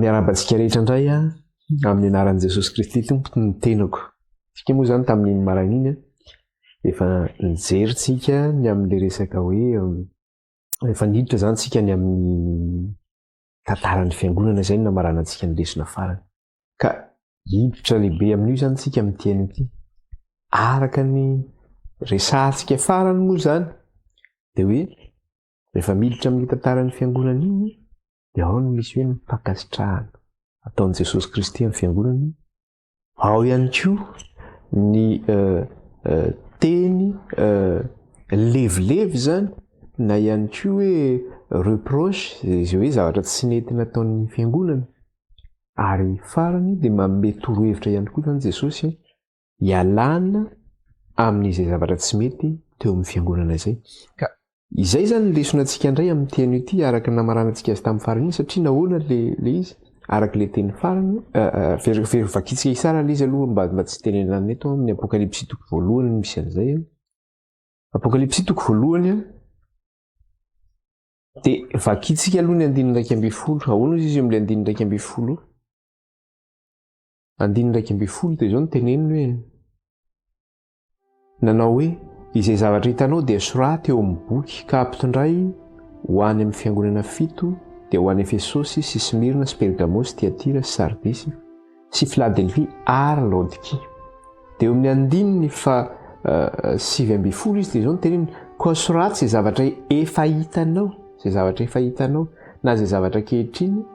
miarabantsika rehetra indray a amin'ny anaran'i Jesosy Kristy Tompo ny tenako. Tsika moa zany tamin'iny maran'iny efa nijeritsika ny amin'le resaka hoe efa niditra zany tsika ny amin'ny tantaran'ny fiangonana izay no namaranantsika ny lesona farany. Ka hiditra lehibe amin'io zany tsika amin'ity any ity. Araka ny resantsika farany moa zany dia hoe rehefa miditra amin'ny tantaran'ny fiangonana iny dia ao no misy hoe ny fankasitrahana ataon'i Jesosy Kristy amin'ny fiangonana. Ao ihany koa ny teny levilevy zany na ihany koa hoe reproche izay hoe zavatra tsy nety nataon'ny fiangonana. Ary farany dia manome torohevitra ihany koa zany Jesosy hialana amin'izay zavatra tsy mety teo amin'ny fiangonana izay. Ka izay zany lesonantsika indray amin'ny teny ity araka namaranantsika azy tamin'ny farany satria nahoana le izy araka le teny farany vakitsika isara le izy aloha mba tsy tenenana eto amin'ny Apokalipsy toko voalohany misy an'izay. Apokalipsy toko voalohany dia vakitsika aloha ny 9:20. Ahoana izy amin'ny 9:20? 9:20 dia izao no teneniny hoe nanao hoe izay zavatra hitanao dia sorata eo amin'ny boky ka ampitondray ho any amin'ny fiangonana 7 dia ho any Efesosy sy Smirna sy Pergamos, Tiatira sy Sardisy sy Filadelfia ary Laodikia. Dia eo amin'ny 9:20 izy dia izao no teneniny koa sorata izay zavatra efa hitanao, izay zavatra efa hitanao na izay zavatra kehitriny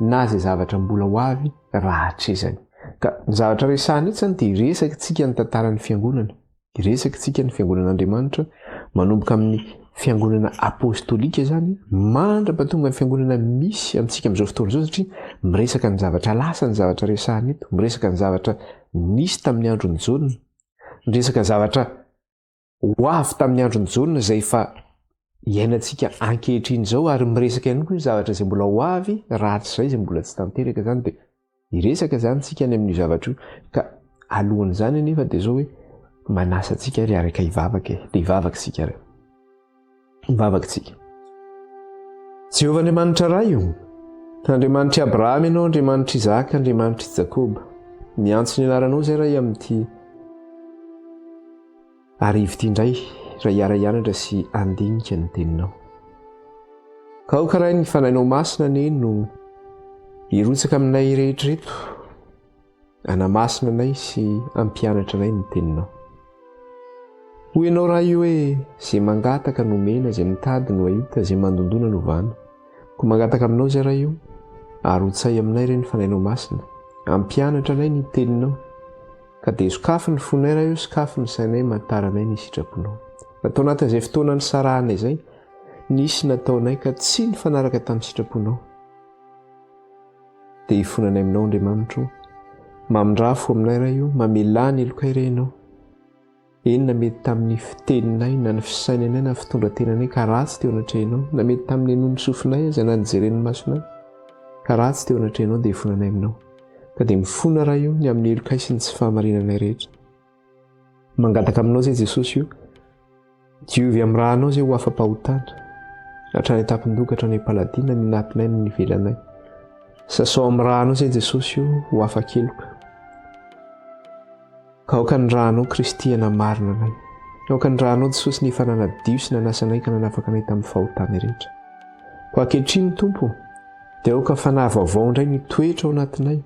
na izay zavatra mbola ho avy raha hatrezany. Ka ny zavatra resahana eto zany dia resaka tsika ny tantaran'ny fiangonana. Resaka tsika ny fiangonan'Andriamanitra manomboka amin'ny fiangonana apostolika zany mandrapatonga ny fiangonana misy amintsika amin'izao fotoana izao satria miresaka ny zavatra lasa ny zavatra resahana eto, miresaka ny zavatra nisy tamin'ny andron'ny Jaona, miresaka ny zavatra ho avy tamin'ny andron'ny Jaona izay efa iainantsika ankehitriny izao ary miresaka ihany koa ny zavatra izay mbola ho avy rahatrizay izay mbola tsy tanteraka zany dia iresaka zany tsika ny amin'io zavatra io. Ka alohan'izany anefa dia izao hoe manasa antsika ry araka hivavaka dia hivavaka tsika ry. Mivavaka tsika. Jehovah Andriamanitra iray io, Andriamanitra Abrahama ianao, Andriamanitra Isaka, Andriamanitra Jakoba. Miantso ny anaranao izay raha amin'ity arivo ity indray raha hiara-hianatra sy andinika ny teninao. Ka ao karaha ny fanahinao masina neny no hirotsaka aminay rehetra eto, anamasina anay sy ampianatra anay ny teninao. Ho ianao raha io hoe izay mangataka no mena, izay mitady no ahita, izay mandondona no vana. Ko mangataka aminao izay raha io ary hotsay aminay ireny fanahinao masina, ampianatra anay ny teninao. Ka dia sokafy ny fonay raha io, sokafy ny sainay, matara anay ny sitraponao. Natao anatin'izay fotoana ny sarahana izay nisy nataonay ka tsy nifanaraka tamin'ny sitraponao. Dia hifonanay aminao Andriamanitra, mamindrafo aminay raha io, mamelany elokay renao. Eny na mety tamin'ny fiteninay na ny fisainanay na fitondrantenanay ka ratsy teo anatrehanao, na mety tamin'ny enon'ny sofinay aza na nijeren'ny masonay ka ratsy teo anatrehanao dia hifonanay aminao. Ka dia mifona raha io ny amin'ny elokay sy ny tsy fahamarinanay rehetra. Mangataka aminao izay Jesosy io, diovy amin'ny rahanao izay ho afa-pahotana, hatrany etapin-doka hatrany Paladina ny natinay ny nivelanay. Sasao amin'ny rahanao izay Jesosy io ho afa-keloka. Ka aoka ny rahanao Kristy hanamarina anay. Aoka ny rahanao Jesosy ny efa nanadio sy nanasanay ka nanafaka anay tamin'ny fahotana rehetra. Ko ankehitriny Tompo, dia aoka fanahy vaovao indray ny toetra ao anatinay.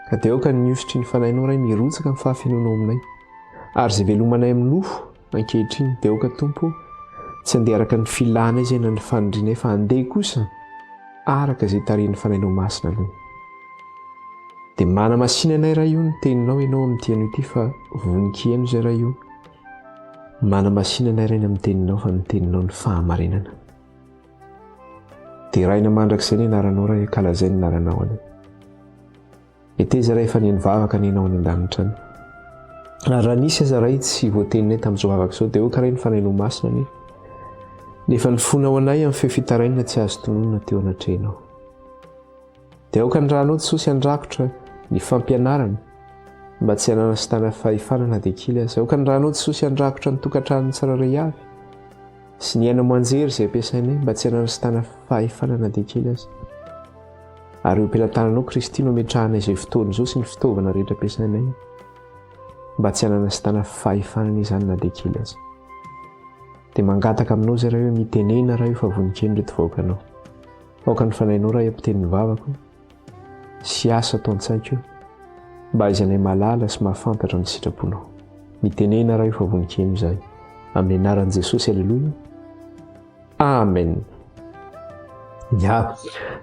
Ka dia aoka ny hiositry ny fanahinao iray mirotsaka amin'ny fahafenoanao aminay. Ary izay velomanay amin'ny nofo ankehitriny dia aoka Tompo tsy handeha araka ny filana izay na ny fanindrinay fa handeha kosa araka izay tarihin'ny fanahinao masina aloha. Dia manamasinanay raha io ny teninao ianao amin'ny tianao ity fa voninkiano izay raha io. Manamasinanay rainy amin'ny teninao fa ny teninao ny fahamarinana. Dia raina mandrakizay ny anaranao raha kalazay ny anaranao any. Eteza raha efa nivavaka nenao any an-danitra any. Raha nisy aza raha tsy voateninay tamin'izao vavaka izao dia hoka raha ny fanahinao masina nefa ny fonao anay amin'ny fefitaraina tsy azo tononona teo anatrehanao. Dia aoka ny rahanao Jesosy handrakotra ny fampianarana mba tsy hananasitana fahefanana dia kely aza. Aoka ny rahanao Jesosy handrakotra ny tokantranony tsirairay avy sy ny aina moanjery izay ampiasainay mba tsy hananasitana fahefanana dia kely aza. ary eo ampelantananao Kristy no metrahana izay fotoana izao sy ny fitaovana rehetra ampiasainay mba tsy hanana sitana fahefanana izany na dia kely azy. Dia mangataka aminao zay raha hoe mitenena raha io fa vonikeny reto vahoakanao. Aoka ny fanahinao raha ampiteniny vavako sy asa atao an-tsaiko mba izanay malala sy mahafantatra ny sitraponao. Mitenena raha io fa vonikeny izahay. Amin'ny anaran'i Jesosy, aleloia. Amen. Ya,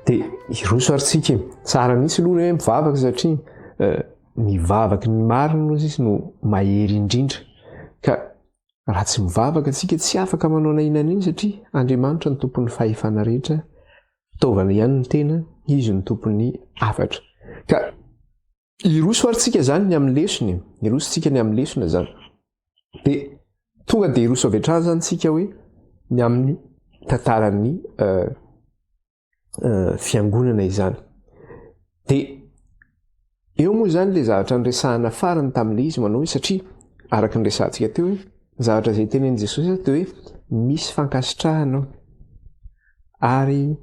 dia iroso aritsika tsara mihitsy aloha hoe mivavaka satria mivavaky ny marina no izy no mahery indrindra. Ka raha tsy mivavaka antsika tsy afaka manao nainana iny satria Andriamanitra ny tompon'ny fahefana rehetra, fitaovana ihany ny tena, izy ny tompon'ny afatra. Ka iroso aritsika zany ny amin'ny lesona, irosontsika ny amin'ny lesona zany. Dia tonga dia iroso avy hatrany zany tsika hoe ny amin'ny tantaran'ny fiangonana izany. Dia eo moa zany le zavatra niresahana farany tamin'ilay izy manao hoe satria araka ny resahantsika teo hoe zavatra izay tenenin' Jesosy dia hoe misy fankasitrahana ary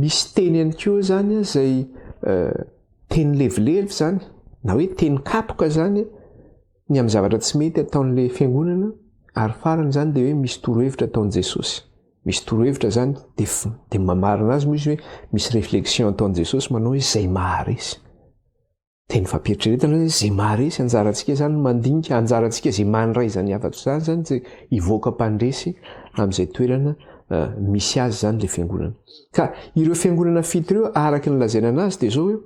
misy teny ihany koa zany izay teny levilevy zany na hoe teny kapoka zany ny amin'ny zavatra tsy mety ataon'ilay fiangonana, ary farany zany dia hoe misy torohevitra ataon'i Jesosy. Misy torohevitra zany dia mamarina azy moa izy hoe misy réflexion ataon'i Jesosy manao hoe izay maharesy. Teny fampieritrretana hoe izay maharesy anjarantsika zany mandinika, anjarantsika izay mandray izany hafatra zany izay hivoaka mpandresy amin'izay toerana misy azy zany ilay fiangonana. Ka ireo fiangonana fito ireo araka ny lazaina anazy dia izao hoe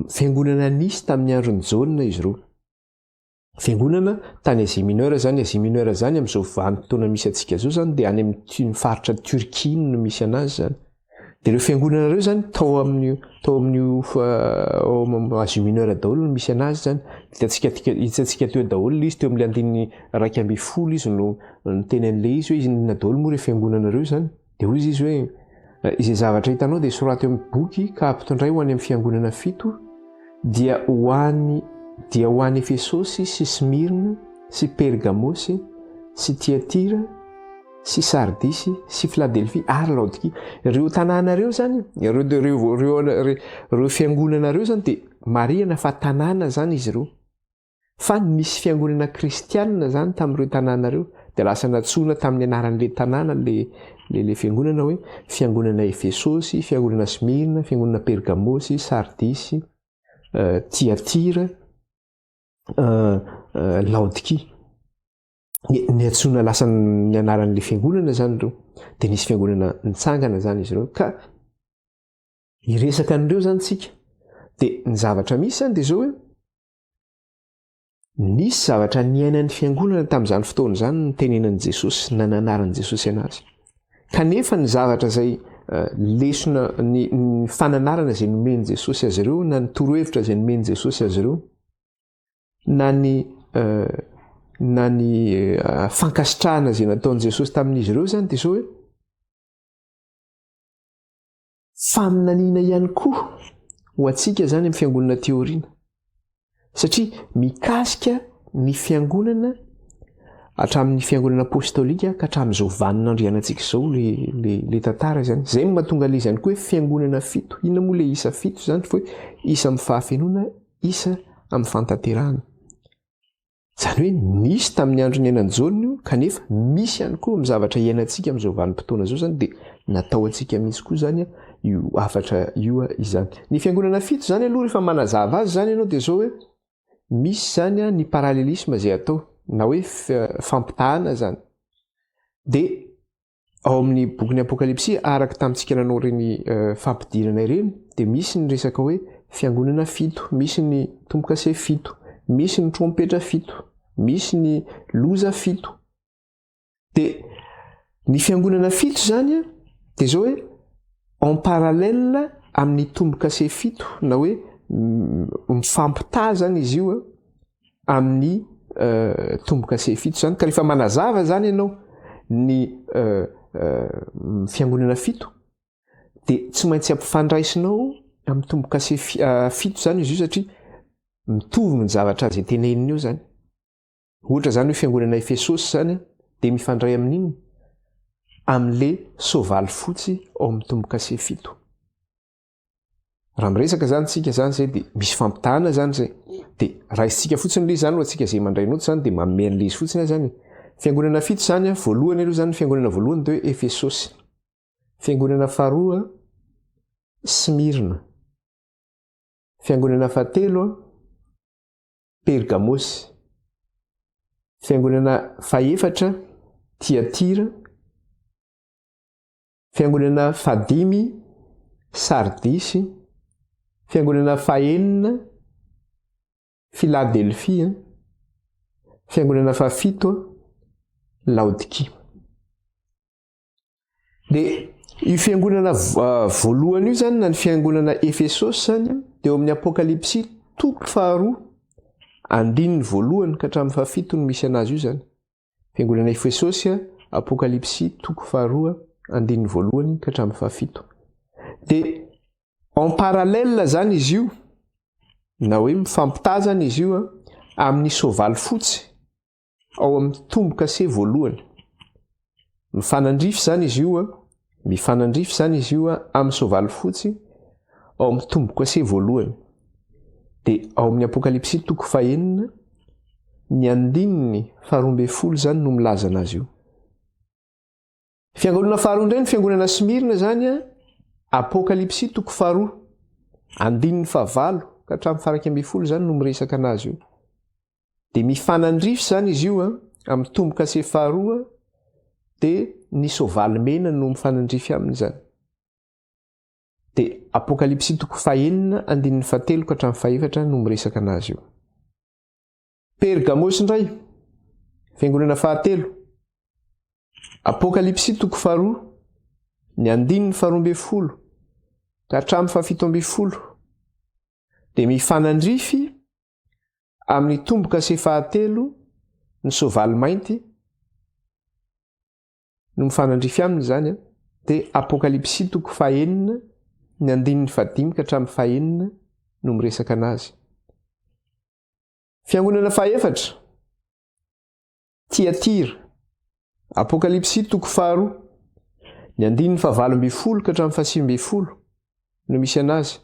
fiangonana nisy tamin'ny andron'ny Jaune izy ireo. Fiangonana tany Asie Mineure zany, Asie Mineure zany amin'izao vanim-potoana misy antsika izao zany dia any amin'ny faritra Turquie no misy anazy zany. Dia ireo fiangonana ireo zany tao amin'ny Asie Mineure daholo no misy anazy zany. Hitantsika teo daholo izy teo amin'ny andininy 2.10 izy no tenenin'ilay izy hoe izy na daholo moa ireo fiangonana ireo zany. Dia hoy izy hoe izay zavatra hitanao dia sorata eo amin'ny boky ka ampitondray ho any amin'ny fiangonana fito dia ho an'ny Efesosy sy Smirna sy Pergamosy sy Tiatira sy Sardisy sy Philadelphie ary Laodikia. Ireo tanàna ireo zany, ireo fiangonana ireo zany dia marihana fa tanàna zany izy ireo. Fa nisy fiangonana kristianina zany tamin'ireo tanàna ireo dia lasa natsoina tamin'ny anaran'ilay tanàna le fiangonana hoe fiangonana Efesosy, fiangonana Smirna, fiangonana Pergamosy, Sardisy, Tiatira, Laodikia. Ny antsoina lasa ny anaran'ilay fiangonana zany ireo. Dia nisy fiangonana nitsangana zany izy ireo. Ka iresaka an'ireo zany tsika. Dia ny zavatra misy zany dia izao hoe nisy zavatra niainan'ny fiangonana tamin'izany fotoana zany ny tenenan'i Jesosy na nanaran'i Jesosy anazy. Kanefa ny zavatra izay lesona ny fananarana izay nomen'i Jesosy azy ireo na ny torohevitra izay nomen'i Jesosy azy ireo na ny fankasitrahana izay nataon'i Jesosy tamin'izy ireo zany dia izao hoe faminaniana ihany koa ho antsika zany amin'ny fiangonana teoriana. Satria mikasika ny fiangonana hatramin'ny fiangonana apostolika ka hatramin'izao vanin'andrianantsika izao le tantara zany. Izay no mahatonga ilay izany koa hoe fiangonana fito. Inona moa ilay isa fito zany fa hoe isa amin'ny fahafenoana, isa amin'ny fantanterahana. Zany hoe nisy tamin'ny andro ny ainan'i Jaune io, kanefa misy ihany koa amin'ny zavatra iainantsika amin'izao vanim-potoana izao zany dia natao antsika mihitsy koa zany io afatra io izany. Ny fiangonana fito zany aloha rehefa manazava azy zany ianao dia izao hoe misy zany ny paralelisme izay atao na hoe fampitahana zany. Dia ao amin'ny bokin'ny Apokalipsy araka tamintsika nanao ireny fampidirana ireny dia misy ny resaka hoe fiangonana fito, misy ny tombo-kase fito, misy ny trompetra fito, misy ny loza fito. Dia ny fiangonana fito zany dia izao hoe en parallèle amin'ny tombo-kase fito na hoe mifampitaha zany izy io amin'ny tombo-kase fito zany. Ka rehefa manazava zany ianao ny fiangonana fito dia tsy maintsy ampifandraisinao amin'ny tombo-kase fito zany izy io satria mitovy ny zavatra izay teneniny io zany. Ohatra zany hoe fiangonana Efesosy zany dia mifandray amin'iny amin'ilay soavaly fotsy ao amin'ny tombo-kase fito. raha miresaka zany tsika zany zay dia misy fampitahana zany zay dia raisitsika fotsiny le zany atsika zay mandraynota zany dia mamean'le izy fotsiny zany fiangonana fito zany voalohany aloha zany fiangonana voalohany dia hoe Efesosy, fiangonana faharoa Smirna, fiangonana fahatelo Pergamosy, fiangonana fahaefatra Tiatira, fiangonana fahadimy Sardisy, fiangonana fahaenina Philadelphia, fiangonana fahafito Laodikia. Dia io fiangonana voalohany io zany na ny fiangonana Efesosy zany dia eo amin'ny Apokalipsy toko faharoa andininy voalohany ka hatramin'ny fahafito no misy anazy io zany. Fiangonana Efesosy Apokalipsy toko faharoa andininy voalohany ka hatramin'ny fahafito. Dia en parallèle zany izy io na hoe mifampitaha zany izy io amin'ny soavaly fotsy ao amin'ny tombo-kase voalohany. Mifanandrify zany izy io amin'ny soavaly fotsy ao amin'ny tombo-kase voalohany. Dia ao amin'ny Apokalipsy toko fahaenina ny andininy faharoa ambin'ny folo zany no milaza anazy io. Fiangonana faharoa indray ny fiangonana Smirna zany Apokalipsy toko faharoa andininy fahavalo ka hatramin'ny faha-raika ambin'ny folo zany no miresaka anazy io. Dia mifanandrify zany izy io amin'ny tombo-kase faharoa dia ny soavaly mena no mifanandrify amin'izany. Dia Apokalipsy toko fahaenina andininy fahatelo ka hatramin'ny fahaefatra no miresaka anazy io. Pergamosy indray fiangonana fahatelo Apokalipsy toko faharoa ny andininy faharoa ambin'ny folo ka hatramin'ny fahafito ambin'ny folo. Dia mifanandrify amin'ny tombo-kase fahatelo ny soavaly mainty no mifanandrify aminy zany. Dia Apokalipsy toko fahaenina ny andininy fahadimy ka hatramin'ny fahaenina no miresaka anazy. Fiangonana fahaefatra Tiatira Apokalipsy toko faharoa ny andininy fahavalo ambin'ny folo ka hatramin'ny fahasivy ambin'ny folo no misy anazy.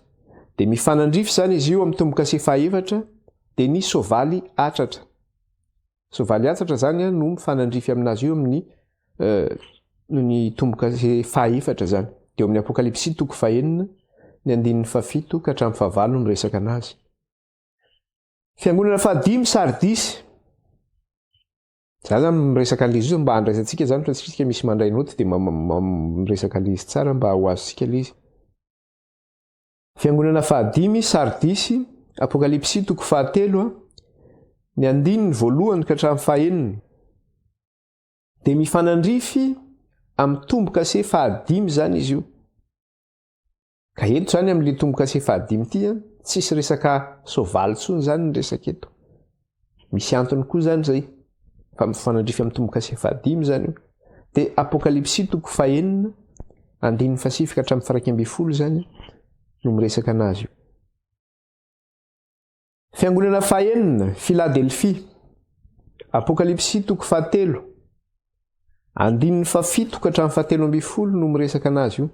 Dia mifanandrify zany izy io amin'ny tombo-kase fahaefatra dia ny soavaly atratra. Soavaly atratra zany no mifanandrify aminazy io amin'ny ny tombo-kase fahaefatra zany. Dia amin'ny Apokalipsy toko fahaenina ny andininy fahafito ka hatramin'ny fahavalo no miresaka anazy. Fiangonana fahadimy Sardisy. Za zany miresaka an'izy io mba handraisantsika zany fa tsika misy mandray noty dia miresaka an'izy tsara mba ho azontsika ilay izy. Fiangonana fahadimy Sardisy Apokalipsy toko fahatelo ny andininy voalohany ka hatramin'ny fahaenina. Dia mifanandrify amin'ny tombo-kase fahadimy zany izy io. Ka eto zany amin'ilay tombo-kase fahadimy ity tsisy resaka soavaly tsony zany ny resaka eto. Misy antony koa zany zay fa mifanandrify amin'ny tombo-kase fahadimy zany io. Dia Apokalipsy toko fahaenina andininy fahasivy ka hatramin'ny faha-raika ambin'ny folo zany no miresaka anazy io. Fiangonana fahaenina Philadelphia Apokalipsy toko fahatelo andininy fahafito ka hatramin'ny fahatelo ambin'ny folo no miresaka anazy io.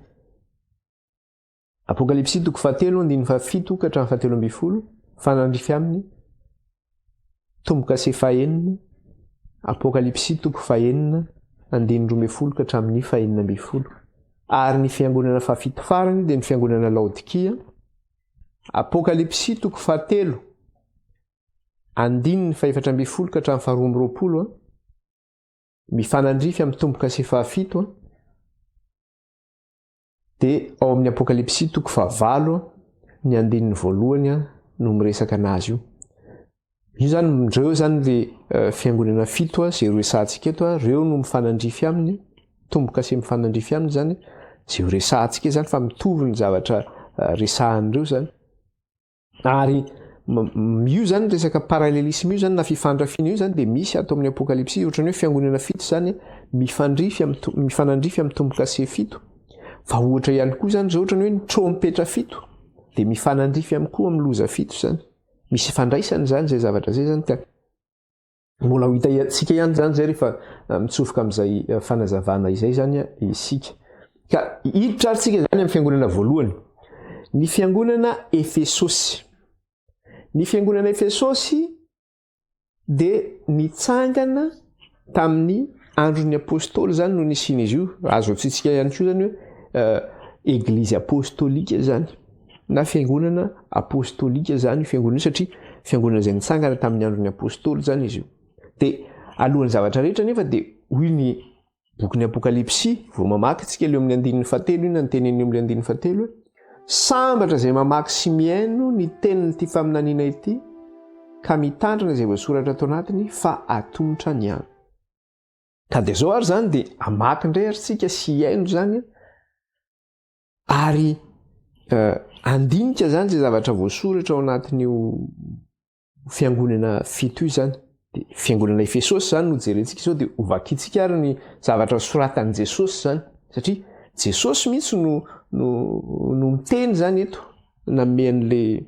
Apokalipsy toko fahatelo andininy fahafito ka hatramin'ny fahatelo ambin'ny folo fanandrify aminy tombo-kase fahaenina. Apokalipsy toko fahaenina andininy roa ambin'ny folo ka hatramin'ny fahaenina ambin'ny folo. Ary ny fiangonana fahafito farany dia ny fiangonana Laodikia. Apokalipsy toko fahatelo andininy fahaefatra ambin'ny folo ka hatramin'ny faharoa amby roapolo mifanandrify amin'ny tombo-kase fahafito. Dia ao amin'ny Apokalipsy toko fahavalo ny andininy voalohany no miresaka anazy io. Io zany reo zany le fiangonana fito izay resahantsika eto reo no mifanandrify aminy tombo-kase mifanandrify aminy zany izay resahantsika zany fa mitovy ny zavatra resahan'ireo zany. Ary io zany resaka parallelisme io zany na fifandrafiana io zany dia misy ato amin'ny Apokalipsy ohatran'ny hoe fiangonana fito zany mifanandrify amin'ny tombo-kase fito. Fa ohatra ihany koa zany zao ohatran'ny hoe ny trompetra fito dia mifanandrify amin'ny koa amin'ny loza fito zany. Misy fandraisany zany zay zavatra zay zany ka mbola ho hitantsika ihany zany zay rehefa mitsofoka amin'izay fanazavana izay zany isika. Ka hiditra aritsika zany amin'ny fiangonana voalohany. ny fiangonana Efesosy. Ny fiangonana Efesosy dia nitsangana tamin'ny andron'ny apôstôly zany no nisiny izy io. Azo atsitsika ihany koa zany hoe église apostolika zany na fiangonana apostolika zany fiangonana satria fiangonana izay nitsangana tamin'ny andron'ny apôstôly zany izy io. Dia alohan'ny zavatra rehetra nefa dia hoy ny bokin'ny Apokalipsy vao mamaky tsika eo amin'ny 9:7 iny ny tenen'ny eo amin'ny 9:7 hoe sambatra izay mamaky sy miaino ny tenin'ity faminaniana ity ka mitandrina izay voasoratra ato anatiny fa atongotra ny andro. Ka dia zao ary zany dia amaky indray ary tsika sy hiaino zany ary andinika zany izay zavatra voasoratra ao anatin'io fiangonana fito io zany. Dia fiangonana Efesosy zany no jerentsika izao dia hovakintsika ary ny zavatra soratan'i Jesosy zany satria Jesosy mihitsy no miteny zany eto namen'le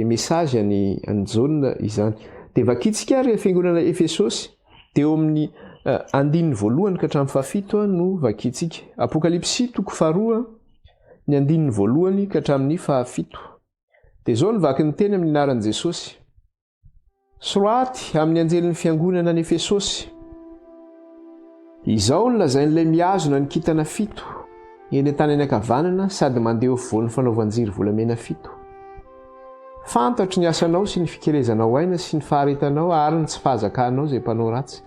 message any Jaune izany. Dia vakintsika ary fiangonana Efesosy dia eo amin'ny 9 ka hatramin'ny 7 no vakintsika. Apokalipsy 2 ny 9 ka hatramin'ny 7. Dia zao no vaky ny teny amin'ny anaran'i Jesosy. Soraty amin'ny anjelin'ny fiangonana any Efesosy. Izao no lazain'ilay miazona ny kintana 7 eny an-tany ankavanana sady mandeha eo afovoan'ny fanaovan-jiry volamena 7. Fantatro ny asanao sy ny fikelezanao aina sy ny faharetanao ary ny tsy fahazakanao izay mpanao ratsy.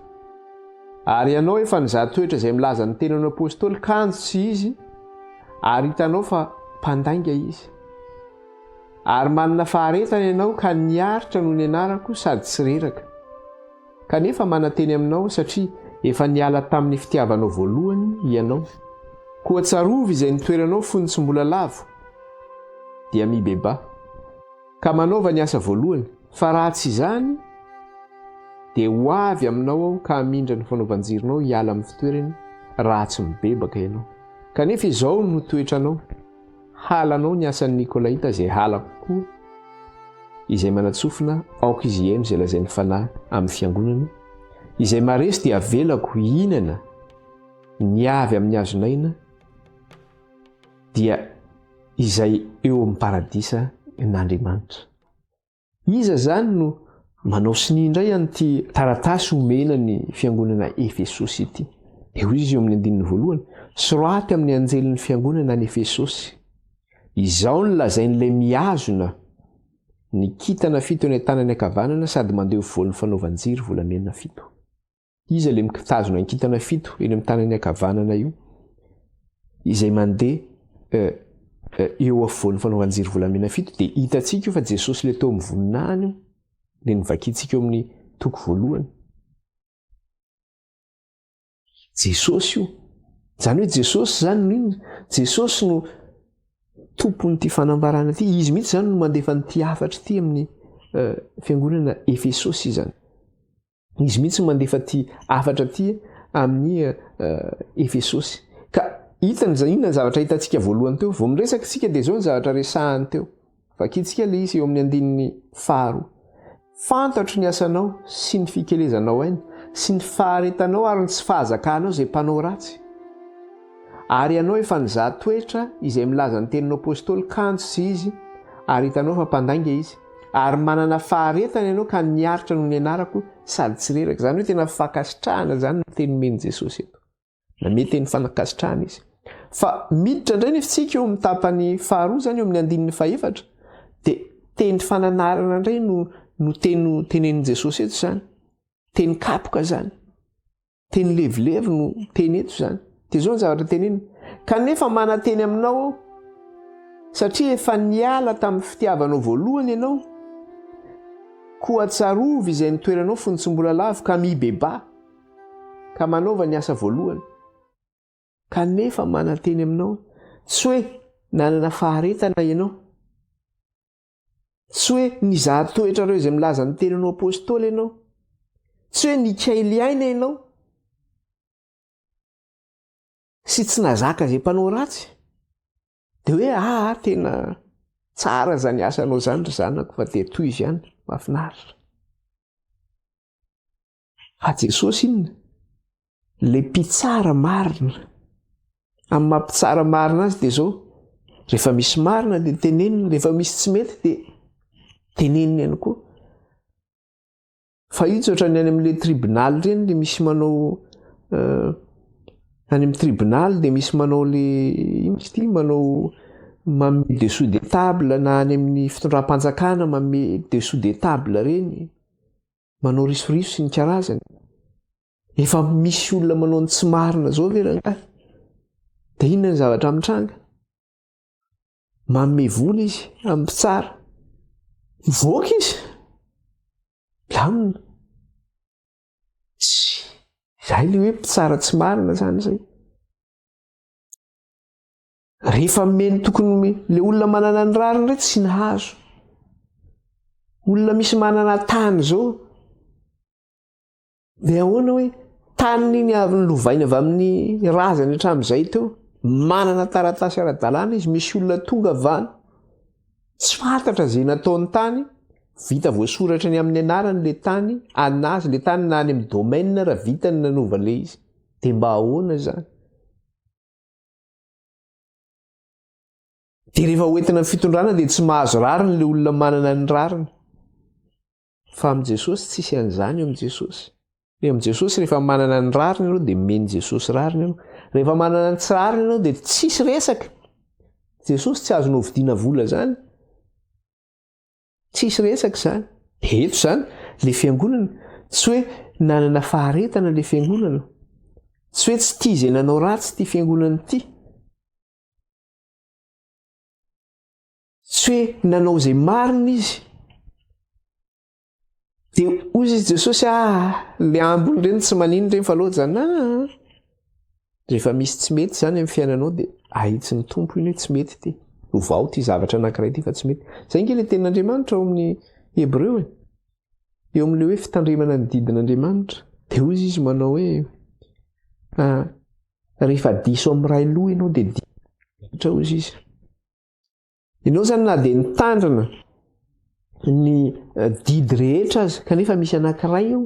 Ary ianao efa nizaha toetra izay milaza ny tenan'ny apôstôly kanjo tsy izy ary hitanao fa mpandainga izy. Ary manana faharetana ianao ka niaritra noho ny anarako sady tsy reraka. Kanefa mananteny aminao satria efa niala tamin'ny fitiavanao voalohany ianao. Koa tsarovy izay nitoeranao fony tsy mbola lavo dia mibeba. Ka manaova ny asa voalohany, fa raha tsy izany dia ho avy aminao aho ka hamindra ny fanaovan-jironao hiala amin'ny fitoerany raha tsy mibebaka ianao. Kanefa izao no toetranao. Halanao ny asan'ny Nikolaita izay halako koa izay manatsofina aoka izy eno izay lazain'ny fanahy amin'ny fiangonana izay maresy dia avelako hihinana ny avy amin'ny hazonaina dia izay eo amin'ny paradisa n'Andriamanitra. Iza zany no manao siny indray an'ity taratasy omena ny fiangonana Efesosy ity. Eo izy eo amin'ny 9 soraty amin'ny anjelin'ny fiangonana any Efesosy. Izao no lazain'ilay miazona ny kintana 7 eny an-tanany ankavanana sady mandeha voan'ny fanaovan-jiry volamena 7. Iza ilay mitazona ny kintana 7 eny amin'ny tanany ankavanana io izay mandeha eo afovoan'ny fanaovan-jiry volamena 7 dia hitantsika io fa Jesosy ilay tao amin'ny voninahiny ilay nivakintsika eo amin'ny 1. Jesosy io. Zany hoe Jesosy zany no inona? Jesosy no tompon'ity fanambarana ity. Izy mihitsy zany no mandefa n'ity hafatra ity amin'ny fiangonana Efesosy zany. Izy mihitsy no mandefa ity hafatra ity amin'ny Efesosy. Ka hitany inona zavatra hitantsika voalohany teo? Vao miresaka tsika dia zao ny zavatra resahany teo. Vakintsika ilay izy eo amin'ny 2. Fantatro ny asanao sy ny fikelezanao aina sy ny faharetanao ary ny tsy fahazakanao izay mpanao ratsy. Ary ianao efa nizaha toetra izay milaza ny tenin'ny apôstôly kanjo tsy izy ary hitanao fa mpandainga izy. Ary manana faharetana ianao ka niaritra noho ny anarako sady tsy reraka. Zany hoe tena fankasitrahana zany ny teny men'i Jesosy eto. Na mety teny fankasitrahana izy. Fa miditra indray nefitsika eo amin'ny tapany 2 zany eo amin'ny 4 dia teny fananarana indray no tenen'i Jesosy eto zany. Teny kapoka zany. Teny levilevi no teny eto zany. Dia zao ny zavatra tenenina. Kanefa mananteny aminao satria efa niala tamin'ny fitiavanao voalohany ianao. Koa tsarovy izay nitoeranao fony tsy mbola lavo ka mibeba ka manaova ny asa voalohany. Kanefa mananteny aminao tsy hoe nanana faharetana ianao. Tsy hoe nizaha toetra ireo izay milaza ny teninao apôstôly ianao. Tsy hoe nikaily aina ianao. Sy tsy nazaka izay mpanao ratsy. Dia hoe tena tsara zany asanao zany ry zanako fa dia toy izy ihany. Mahafinaritra. Fa Jesosy inona? Le mpitsara marina. Amin'ny mampitsara marina azy dia zao rehefa misy marina dia tenenina, rehefa misy tsy mety dia tenenina ihany koa. Fa io tsy ohatrany any amin'ilay tribunal reny dia misy manao any amin'ny tribunal dia misy manao manao manome dessous de table na any amin'ny fitondram-panjakana manome dessous de table reny, manao risoriso sy ny karazany. Efa misy olona manao ny tsy marina zao ve rangahy? Dia inona ny zavatra mitranga? Manome vola izy amin'ny mpitsara, mivoaka izy lamina. Izay ilay hoe mpitsara tsy marina zany izay. Rehefa meny tokony ilay olona manana ny rariny rehetra tsy nahazo. Olona misy manana tany zao dia ahoana hoe taniny avy nilovaina avy amin'ny razany hatramin'izay teo, manana taratasy ara-dalàna izy, misy olona tonga vany tsy fantatra izay nataony tany, vita voasoratra ny amin'ny anarany ilay tany, anazy ilay tany na any amin'ny domaine raha vita ny nanova ilay izy. Dia mba ahoana izany? Dia rehefa hoentina ny fitondrana dia tsy mahazo rariny ilay olona manana ny rariny. Fa amin'i Jesosy tsisy an'izany eo amin'i Jesosy. Eo amin'i Jesosy rehefa manana ny rariny ianao dia meny Jesosy rariny ianao. Rehefa manana ny tsy rariny ianao dia tsisy resaka. Jesosy tsy azonao vidiana vola izany. Tsisy resaka izany. Eto izany ilay fiangonana. Tsy hoe nanana faharetana ilay fiangonana. Tsy hoe tsy tia izay nanao ratsy ity fiangonana ity. Tsy hoe nanao izay marina izy. Dia ozy izy Jesosy ilay ambony ireny tsy manino ireny fa loatra zany. Rehefa misy tsy mety zany amin'ny fiainanao dia ahitsy ny tompo iny hoe tsy mety ity. Ovao ity zavatra anankiray ity fa tsy mety. Izay nge ilay tenin'Andriamanitra ao amin'ny Hebreo eo amin'ilay hoe fitandremana ny didin'Andriamanitra. Dia ozy izy manao hoe rehefa diso amin'ny ray loha ianao dia diso ozy izy. Ianao zany na dia nitandrina ny didy rehetra aza kanefa misy anankiray eo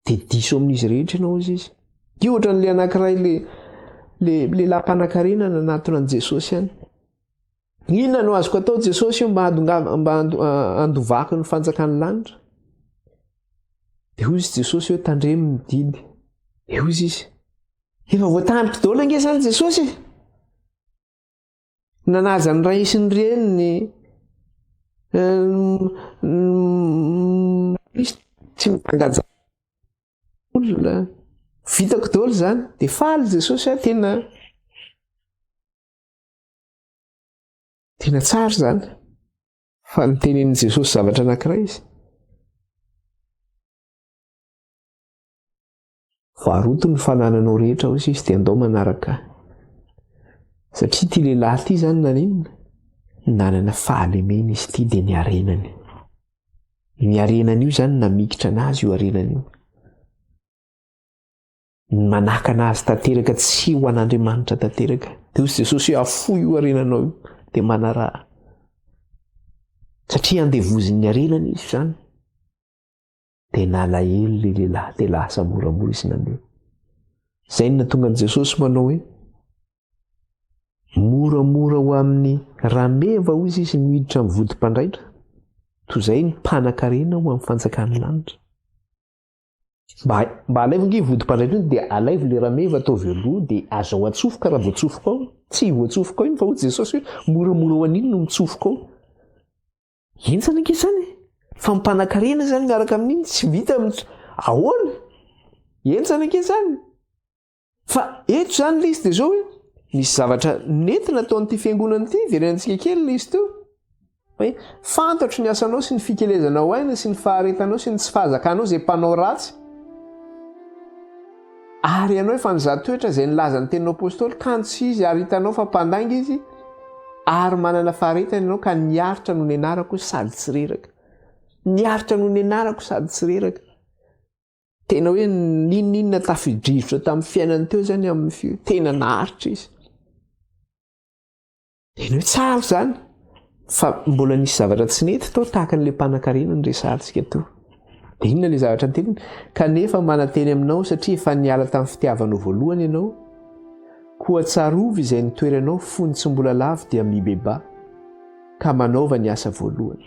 dia diso amin'izy rehetra ianao ozy izy. Io ohatran'ilay anankiray le lampan-karena nanatona an'i Jesosy ihany. Inona no azoko atao Jesosy io mba handovako ny fanjakan'ny lanitra? Dia ozy Jesosy hoe tandremo ny didy. Dia ozy izy. Efa voatandrika daholo ange zany Jesosy. Nanaja ny ray sy ny reniny. Tsy mitangaja olona. Vitako daholo zany. Dia faly Jesosy tena tsara zany. Fa nitenen'i Jesosy zavatra anankiray izy. Varoto ny fanananao rehetra ozy izy dia andao manaraka. Satria ity lehilahy ity zany naninona? Nanana fahalemena izy ity dia niarenany. Niarenany io zany namikitra anazy io arenany io. Manaka anazy tanteraka tsy ho an'Andriamanitra tanteraka. Dia ozy Jesosy hoe afoy io arenanao io dia manaraha. Satria andevozin'ny arenany izy zany. Dia nalahelo ilay lehilahy dia lasa moramora izy nandeha. Izay no nahatonga an'i Jesosy manao hoe moramora ho amin'ny rameva hozy izy miditra amin'ny vodim-pandraitra toy izay ny mpanan-karena ho amin'ny fanjakan'ny lanitra. Mba alaivo nge vodim-pandraitra iny dia alaivo ilay rameva atao veloha dia azo ao atsofoka raha voatsofoka ao. Tsy voatsofoka ao iny fa hoy Jesosy hoe moramora ho an'iny no mitsofoka ao. Entsana ange izany. Fa ny mpanan-karena zany miaraka amin'iny tsy vita ahoana. Entsana ange izany. Fa eto zany ilay izy dia zao hoe misy zavatra nentina ataon'ity fiangonana ity verenantsika kely ilay izy teo. Hoe fantatro ny asanao sy ny fikelezanao aina sy ny faharetanao sy ny tsy fahazakanao izay mpanao ratsy. Ary ianao efa nizaha toetra izay nilaza ny teninao apôstôly kanto sy izy ary hitanao fa mpandanga izy ary manana faharetana ianao ka niaritra noho ny anarako sady tsy reraka. Niaritra noho ny anarako sady tsy reraka. Tena hoe ninona tafidrivotra tamin'ny fiainany teo zany amin'ny tena naharitra izy. Tena hoe tsara zany. Fa mbola nisy zavatra tsy nety tao tahaka n'ilay mpanan-karena ny resahantsika teo. Dia inona ilay zavatra teniny? Kanefa mananteny aminao satria efa niala tamin'ny fitiavanao voalohany ianao koa tsarovy izay nitoeranao fony tsy mbola lavo dia mibeba ka manaova ny asa voalohany.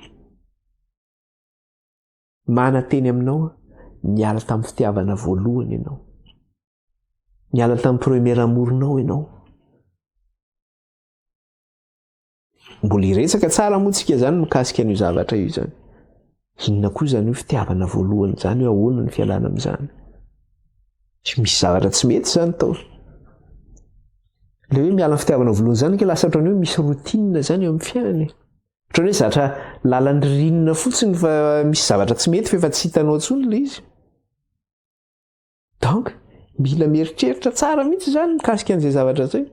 Mana teny aminao niala tamin'ny fitiavana voalohany ianao, niala tamin'ny premier amoronao ianao. Mbola iresaka tsara moa zany mikasika an'io zavatra io zany. Inona koa zany io fitiavana voalohany zany, io ahoana ny fialana amin'izany? Misy zavatra tsy mety zany tao. Le hoe miala amin'ny fitiavana voalohany zany ke lasa ohatran'ny hoe misy routine zany eo amin'ny fiainany. Ohatran'ny hoe zavatra lalan'ny rinina fotsiny fa misy zavatra tsy mety fa efa tsy hitanao intsony le izy. Donc mila mieritreritra tsara mihitsy zany mikasika an'izay zavatra zay.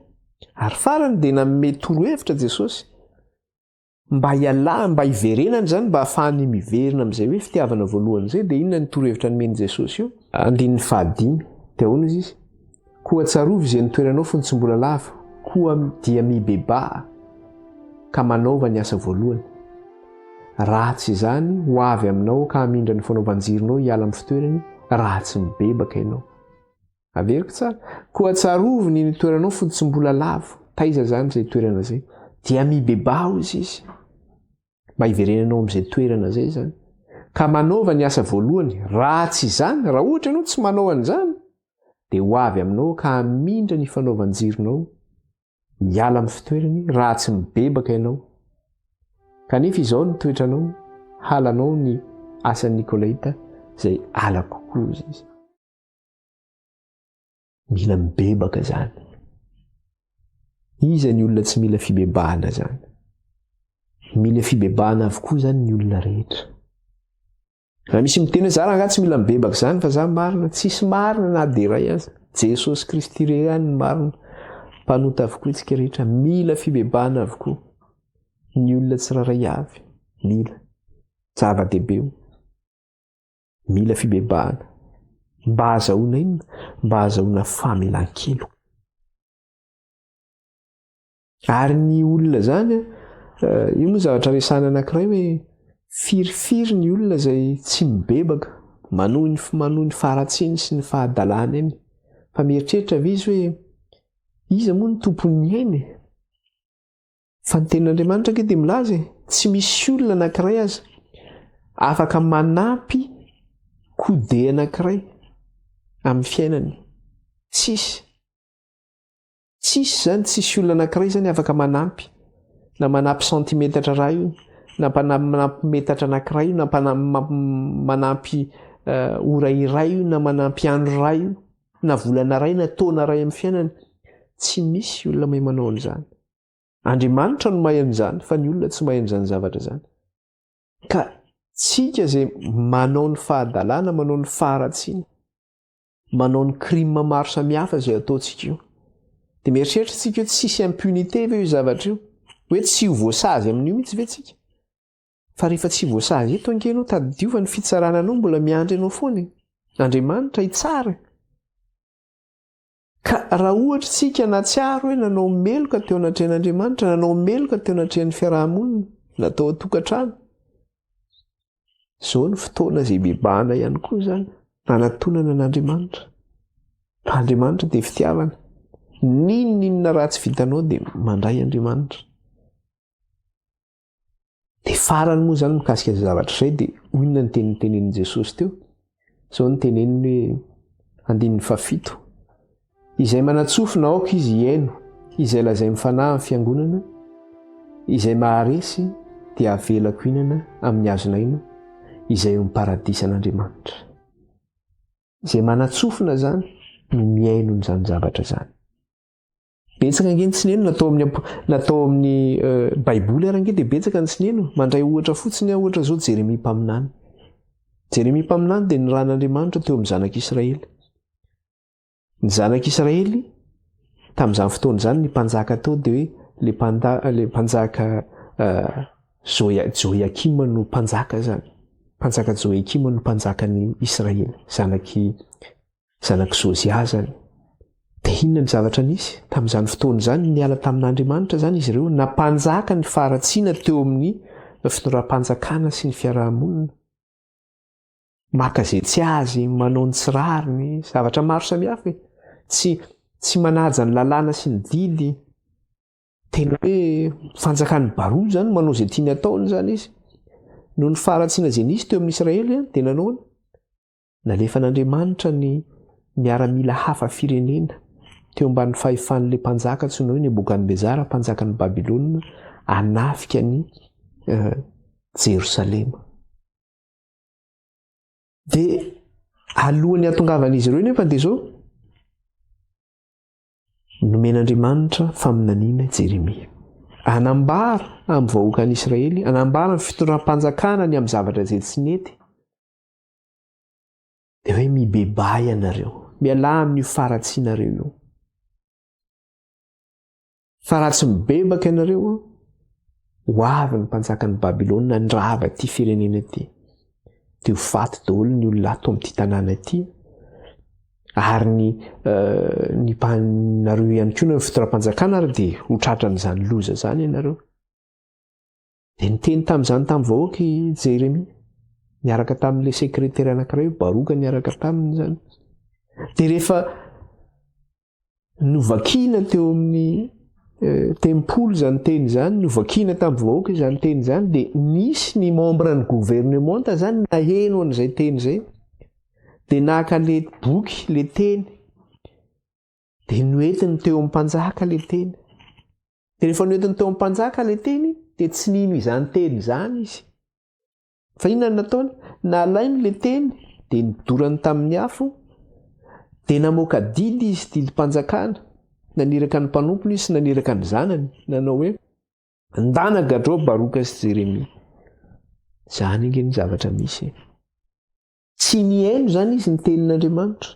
Ary farany dia nanome torohevitra Jesosy mba hialana, mba hiverenana zany, mba hahafahany miverina amin'izay hoe fitiavana voalohany izay. Dia inona ny torohevitra nomeny Jesosy io? 5 dia ahoana izy? Koa tsarovy izay nitoeranao fony tsy mbola lavo, koa dia mibeba ka manaova ny asa voalohany. Ratsy izany ho avy aminao ka hamindra ny fanaovan-jironao hiala amin'ny fitoerany raha tsy mibebaka ianao. Averiko tsara. Koa tsarovy ny nitoeranao fony tsy mbola lavo, taiza zany izay toerana zay, dia mibeba hozy izy mba hiverenanao amin'izay toerana zay zany. Ka manaova ny asa voalohany. Ratsy izany raha ohatra ianao tsy manao an'izany dia ho avy aminao ka hamindra ny fanaovan-jironao hiala amin'ny fitoerany raha tsy mibebaka ianao. Kanefa izao ny toetranao, halanao ny asan'ny Nikolaita izay ala kokoa izy. Mila mibebaka zany. Iza ny olona tsy mila fibebahana zany? Mila fibebahana avokoa zany ny olona rehetra. Raha misy miteny hoe zara nga tsy mila mibebaka zany fa za marina, tsisy marina na dia iray aza. Jesosy Kristy irery ihany ny marina. Mpanota avokoa isika rehetra mila fibebahana avokoa. Ny olona tsiraray avy mila zava-dehibe io. Mila fibebahana mba hahazahoana inona? Mba hahazahoana famelan-kelo. Ary ny olona zany io moa zavatra resahana anankiray hoe firifiry ny olona izay tsy mibebaka, manohy ny faharatsiany sy ny fahadalàna eny. Fa mieritreritra ve izy hoe iza moa ny tompon'ny ainy? Fa ny tenin'Andriamanitra ange dia milaza tsy misy olona anankiray aza afaka manampy kode anankiray amin'ny fiainany. Tsisy zany, tsisy olona anankiray zany afaka manampy, na manampy santimetatra iray io, na manampy metatra anankiray io, na manampy ora iray io, na manampy andro iray io, na volana iray, na taona iray amin'ny fiainany. Tsy misy olona mahay manao an'izany. Andriamanitra no mahay an'izany, fa ny olona tsy mahay an'izany zavatra zany. Ka tsika izay manao ny fahadalàna, manao ny faharatsiana, manao ny crime maro samihafa izay ataontsika io, dia mieritreritra tsika hoe tsisy impunité ve io zavatra io? Hoe tsy ho voasazy amin'io mihitsy ve tsika? Fa rehefa tsy voasazy eto ange ianao tadiova ny fitsarana anao, mbola miandry ianao foana. Andriamanitra hitsara. Ka raha ohatra tsika natsiaro hoe nanao meloka teo anatrehan'Andriamanitra, nanao meloka teo anatrehan'ny fiarahamonina, natao tokantrano, izao ny fotoana izay bebahana ihany koa zany, anatonana an'Andriamanitra. Andriamanitra dia fitiavana. Ninona raha tsy vitanao dia mandray Andriamanitra. Dia farany moa zany mikasika izay zavatra izay dia inona ny tenin'ny Jesosy teo? Izao ny teneniny hoe 7, izay manatsofina aoka izy hiaino, izay lazay mifanahy amin'ny fiangonana, izay maharesy dia avelako hinana amin'ny hazonaina, izay eo amin'ny paradisa an'Andriamanitra. Izay manatsofina zany no miaino n'izany zavatra zany. Betsaka ange ny tsineno natao amin'ny baiboly ary ange dia betsaka ny tsineno. Mandray ohatra fotsiny ohatra zao Jeremia mpaminany. Jeremia mpaminany dia ny ran'Andriamanitra teo amin'ny zanak'Israely. Ny zanak'Israely tamin'izany fotoana izany ny mpanjaka tao dia hoe le mpanjaka Joiakima no mpanjaka zany. Mpanjaka Joiakima no mpanjakan'ny Israely, zanak'i Josia zany. Dia inona ny zavatra nisy tamin'izany fotoana izany? Niala tamin'Andriamanitra zany izy ireo, nampanjaka ny faharatsiana teo amin'ny fitoeram-panjakana sy ny fiarahamonina. Maka izay tsy azy, manao ny tsirariny, zavatra maro samihafa. Tsy tsy manaja ny lalàna sy ny didy, tena hoe fanjakany baroa zany manao zay tiany ataony zany izy. Noho ny faharatsiana zay nisy teo amin'ny Israely dia nanao nalefa n'Andriamanitra ny miaramila hafa firenena teo ambany fahefan'le mpanjaka antsoina hoe Nebukadnezara, mpanjakan'ny Babilôna, anafika ny Jerosalema. Dia alohan'ny hatongavan'izy ireo nefa dia zao nomen'Andriamanitra faminaniana Jeremia anambara amin'ny vahoakan'ny Israely, anambara ny fitondram-panjakana ny amin'ny zavatra izay tsy nety. Dia hoe mibebay ianareo, miala amin'ny faharatsianareo io. Fa raha tsy mibebaka ianareo, ho avy ny mpanjakan'ny Babilôna nandrava ity firenena ity, dia ho faty daholo ny olona ato amin'ity tanàna ity. Ary ny nareo ihany koa ny fitondram-panjakana ary dia ho tratran'izany loza zany ianareo. Dia niteny tamin'izany tamin'ny vahoaka Jeremia, niaraka tamin'ilay sekretera anankiray Baroka niaraka taminy zany. Dia rehefa novakina teo amin'ny tempoly zany teny zany, novakina tamin'ny vahoaka zany teny zany, dia nisy ny membre ny gouvernementa zany naheno an'izay teny zay. Dia naka le boky le teny, dia noentiny teo amin'ny mpanjaka le teny. Dia rehefa noentiny teo amin'ny mpanjaka le teny, dia tsy nino izany teny izany izy. Fa inona nataony? Nalainy le teny, dia nidorany tamin'ny afo, dia namoaka didy izy didim-panjakana, naniraka ny mpanompony izy sy naniraka ny zanany, nanao hoe ndana gadrao Baroka sy Jeremia. Zany ige ny zavatra misy. Tsy nihaino zany izy ny tenin'Andriamanitra.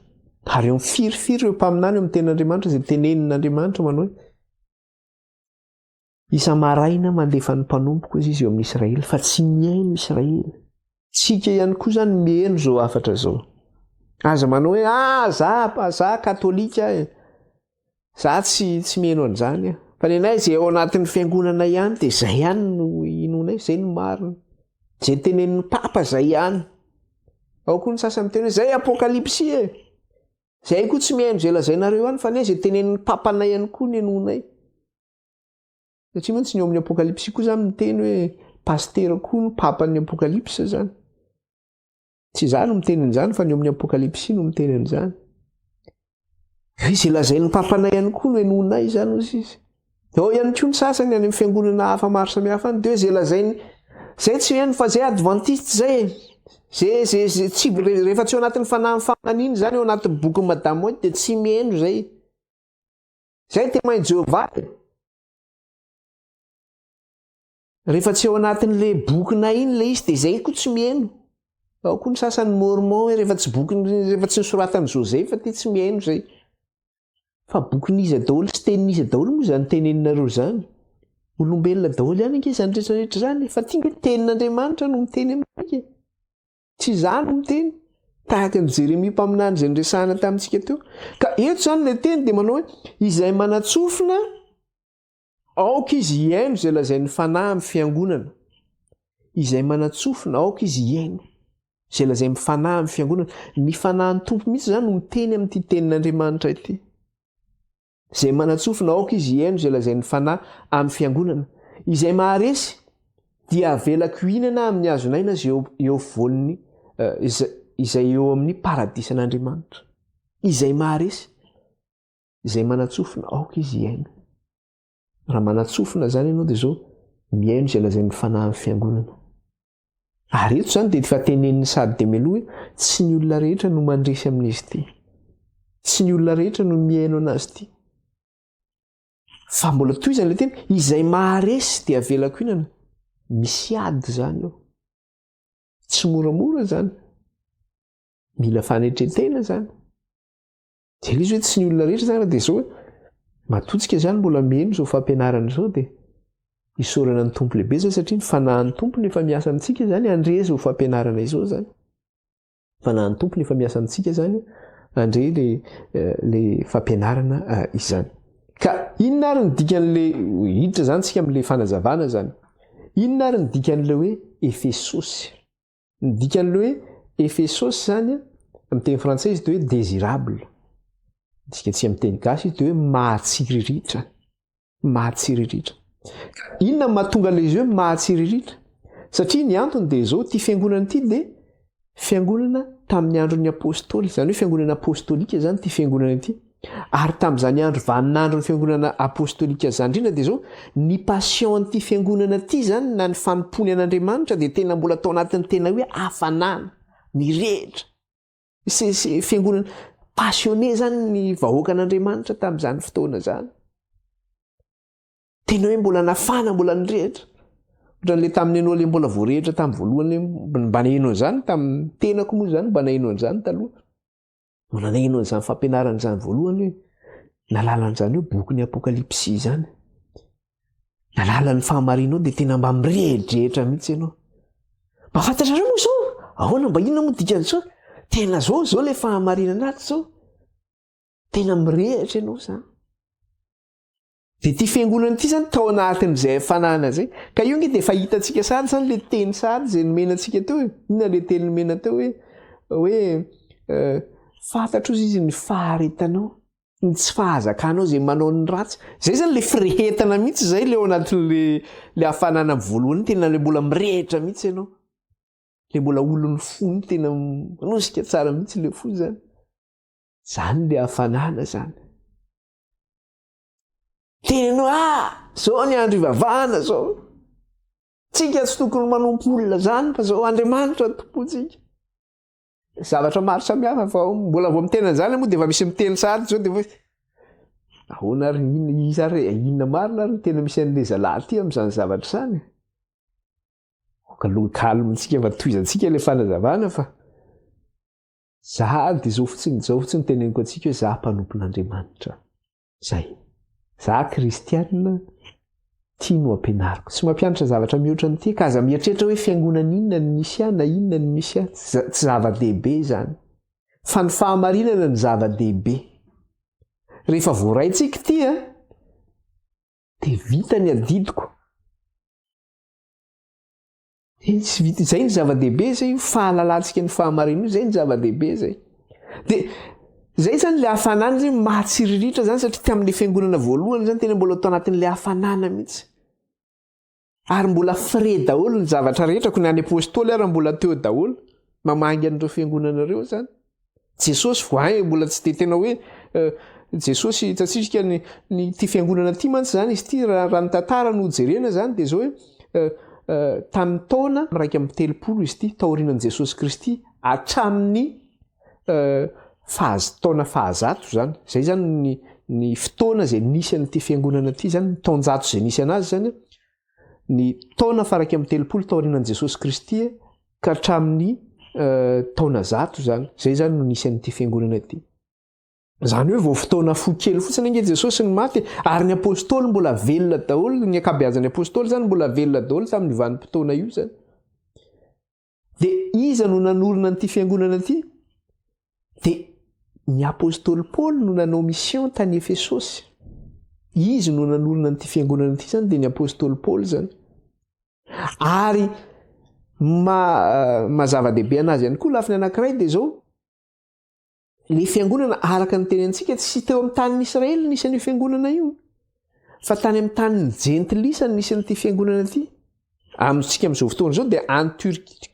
Ary eo mifirifiry ireo mpaminany amin'ny tenin'Andriamanitra izay tenenin'Andriamanitra manao hoe isa-maraina mandefa ny mpanompoko izy eo amin'ny Israely, fa tsy mihaino Israely. Tsika ihany koa zany mihaino zao afatra zao. Aza manao hoe za katolika za tsy mihaino an'izany. Fa ny anay izay ao anatin'ny fiangonana ihany dia izay ihany no inonay, izay no marina. Izay tenenin'ny papa izay ihany. Ao koa ny sasany teny hoe zay apokalipsy e. Zay koa tsy mihaino izay lazainareo ihany, fa ny izay tenenin'ny papanay ihany koa ny enonay. Satria mantsy ny eo amin'ny apokalipsy koa zany miteny hoe pastera koa ny papan'ny apokalipsy zany. Tsy za no miteny an'izany, fa ny eo amin'ny apokalipsy no miteny an'izany. Izay lazain'ny papanay ihany koa no enonay zany ozy izy. Ao ihany koa ny sasany any amin'ny fiangonana hafa maro samihafa any, dia hoe izay lazainy zay tsy mihaino fa zay adventiste zay. Zay tsy rehefa tsy ao anatin'ny fanahy famanina zany ao anatin'ny boky Madame White dia tsy mihaino zay. Zay témoin Jéhovah. Rehefa tsy ao anatin'le bokina iny le izy dia zay koa tsy mihaino. Ao koa ny sasany mormon rehefa tsy nisoratany Joseph ty tsy mihaino zay. Fa bokin'iza daholo sy tenin'iza daholo moa zany teneninareo zany. Olombelona daholo ihany ange zany rehetrarehetra zany, fa tinga tenin'Andriamanitra no miteny amintsika. Tsy zany no miteny. Tahaka ny Jeremia mpaminany izay niresahana tamintsika teo. Ka eto zany le teny dia manao hoe izay manatsofina aoka izy hihaino izay lazain'ny fanahy amin'ny fiangonana. Izay manatsofina aoka izy hihaino izay lazain'ny fanahy amin'ny fiangonana. Ny fanahin'ny tompo mihitsy zany no miteny amin'ity tenin'Andriamanitra ity. Izay manatsofina aoka izy hihaino izay lazain'ny fanahy amin'ny fiangonana. Izay maharesy dia avelako hinana amin'ny hazonaina izay eo voany izay eo amin'ny paradisan'Andriamanitra. Izay maharesy, izay manatsofina aoka izy hihaino. Raha manatsofina zany ianao dia zao mihaino izay lazain'ny fanahy amin'ny fiangonana. Ary eto zany dia efa tenenin'ny Sady de Mello hoe tsy ny olona rehetra no mandresy amin'izy ity. Tsy ny olona rehetra no mihaino anazy ity. Fa mbola toy izany le teny, izay maharesy dia avelako hinana. Misy ady zany eo. Tsy moramora zany. Mila fanetretena zany. Dia izy hoe tsy ny olona rehetra zany dia zao hoe matotsika zany mbola mihaino izao fampianarana izao dia isaorana ny tompo lehibe zany, satria ny fanahin'ny tompony efa miasa amintsika zany andre izao fampianarana izao zany. Fanahin'ny tompony efa miasa amintsika zany andre le fampianarana izany. Ka inona ary ny dikan'le hiditra zany tsika amin'le fanazavana zany. Inona ary ny dikan'le hoe Efesosy. Ny dikan'le hoe Efesosy zany amin'ny teny frantsay izy dia hoe désirable. Isika tsy miteny gasy izy dia hoe mahatsiriritra. Mahatsiriritra. Inona no mahatonga an'izy hoe mahatsiriritra? Satria ny antony dia izao, ity fiangonana ity dia fiangonana tamin'ny andron'ny apôstôly, izany hoe fiangonana apôstôlika izany ity fiangonana ity. Ary tamin'izany andro vaninandron'ny fiangonana apôstôlika izany indrindra dia izao, ny pasion'ity fiangonana ity izany na ny fanompony an'Andriamanitra dia tena mbola tao anatin'ny tena hoe hafanana, mirehitra. Fiangonana passionné zany ny vahoaka an'Andriamanitra tamin'izany fotoana izany. Tena hoe mbola nafana, mbola nirehitra. Ohatran'ilay tamin'ny ianao ilay mbola voarehitra tamin'ny voalohany, mba nahaino an'izany tamin'ny tenako moa izany, mba nahaino an'izany taloha. Mbola nahaino an'izany fampianaran'izany voalohany hoe nalala an'izany hoe boky ny Apokalipsy izany. Nalala ny fahamarinao dia tena mba mirehitrehitra mihitsy ianao. Mba fantatrareo moa izao, ahoana mba inona moa dikan'izao? Tena zao ilay fahamarinana aty izao. Tena mirehitra ianao izany. Dia ity fiangonana ity izany tao anatin'izay hafanana izay. Ka io nge dia efa hitantsika sary izany ilay teny sary izay nomenantsika teo. Inona ilay teny nomena teo hoe fantatro izy ny faharetanao, ny tsy fahazakanao izay manao ny ratsy. Izay izany ilay firehetana mihitsy izay ilay ao anatin'ilay hafanana voalohany, tena ilay mbola mirehitra mihitsy ianao. Ilay mbola olon'ny fony tena manosika tsara mihitsy ilay fo izany. Izany ilay hafanana izany. Tenenao zao ny andro ivavahana zao. Tsika tsy tokony manompo olona zany fa zao Andriamanitra tompontsika. Zavatra maro samihafa fa mbola vao miteny an'izany moa dia efa misy miteny sady zao dia hoe ahoana ary inona marina ary tena misy an'ilay zalahy ty amin'izany zavatra izany. Kalmontsika mba toizantsika ilay fanazavana fa za dia zao fotsiny teneniko antsika hoe za mpanompon'Andriamanitra. Zay. Za kristianina, tia no ampianariko. Tsy mampianatra zavatra mihoatra n'ity ka aza mieritreritra hoe fiangonana inona ny misy na inona ny misy tsy zava-dehibe izany. Fa ny fahamarinana ny zava-dehibe. Rehefa voaraintsika ity dia vita ny adidiko. Izay ny zava-dehibe zay, fahalalantsika ny fahamarinana izay ny zava-dehibe zay. Dia zay zany ilay hafanana zay mahatsiriritra zany satria tamin'ilay fiangonana voalohany zany tena mbola tao anatin'ilay hafanana mihitsy. Ary mbola frais daholo ny zavatra rehetra koa ny any apôstôly ary mbola teo daholo mamangy an'ireo fiangonana ireo zany. Jesosy voay mbola tsy dia tena hoe Jesosy hitatsika ny ity fiangonana ity mantsy zany izy ity raha ny tantara no jerena zany dia zao hoe tamin'ny taona 130 izy ity taorianan'i Jesosy Kristy hatramin'ny taona fahazatro zany. Zay zany ny fotoana izay nisy an'ity fiangonana ity zany, ny taonjato izay nisy anazy zany, ny taona 130 taorianan'i Jesosy Kristy ka hatramin'ny taona zato zany. Zay zany no nisy an'ity fiangonana ity. Zany hoe vao fotoana fokely fotsiny ange Jesosy ny maty ary ny apôstôly mbola velona daholo, ny ankabeazan'ny apôstôly zany mbola velona daholo tamin'ny vanim-potoana io zany. Dia iza no nanorina an'ity fiangonana ity? Dia ny apôstôly Paoly no nanao mission tany Efesosy. Izy no nanorina an'ity fiangonana ity zany dia ny apôstôly Paoly zany. Ary mazava-dehibe anazy ihany koa lafiny anankiray dia zao, ilay fiangonana araka ny tenentsika tsy teo amin'ny tanin'ny Israely nisy an'io fiangonana io, fa tany amin'ny tanin'ny jentilisa nisy an'ity fiangonana ity. Amintsika amin'izao fotoana izao dia any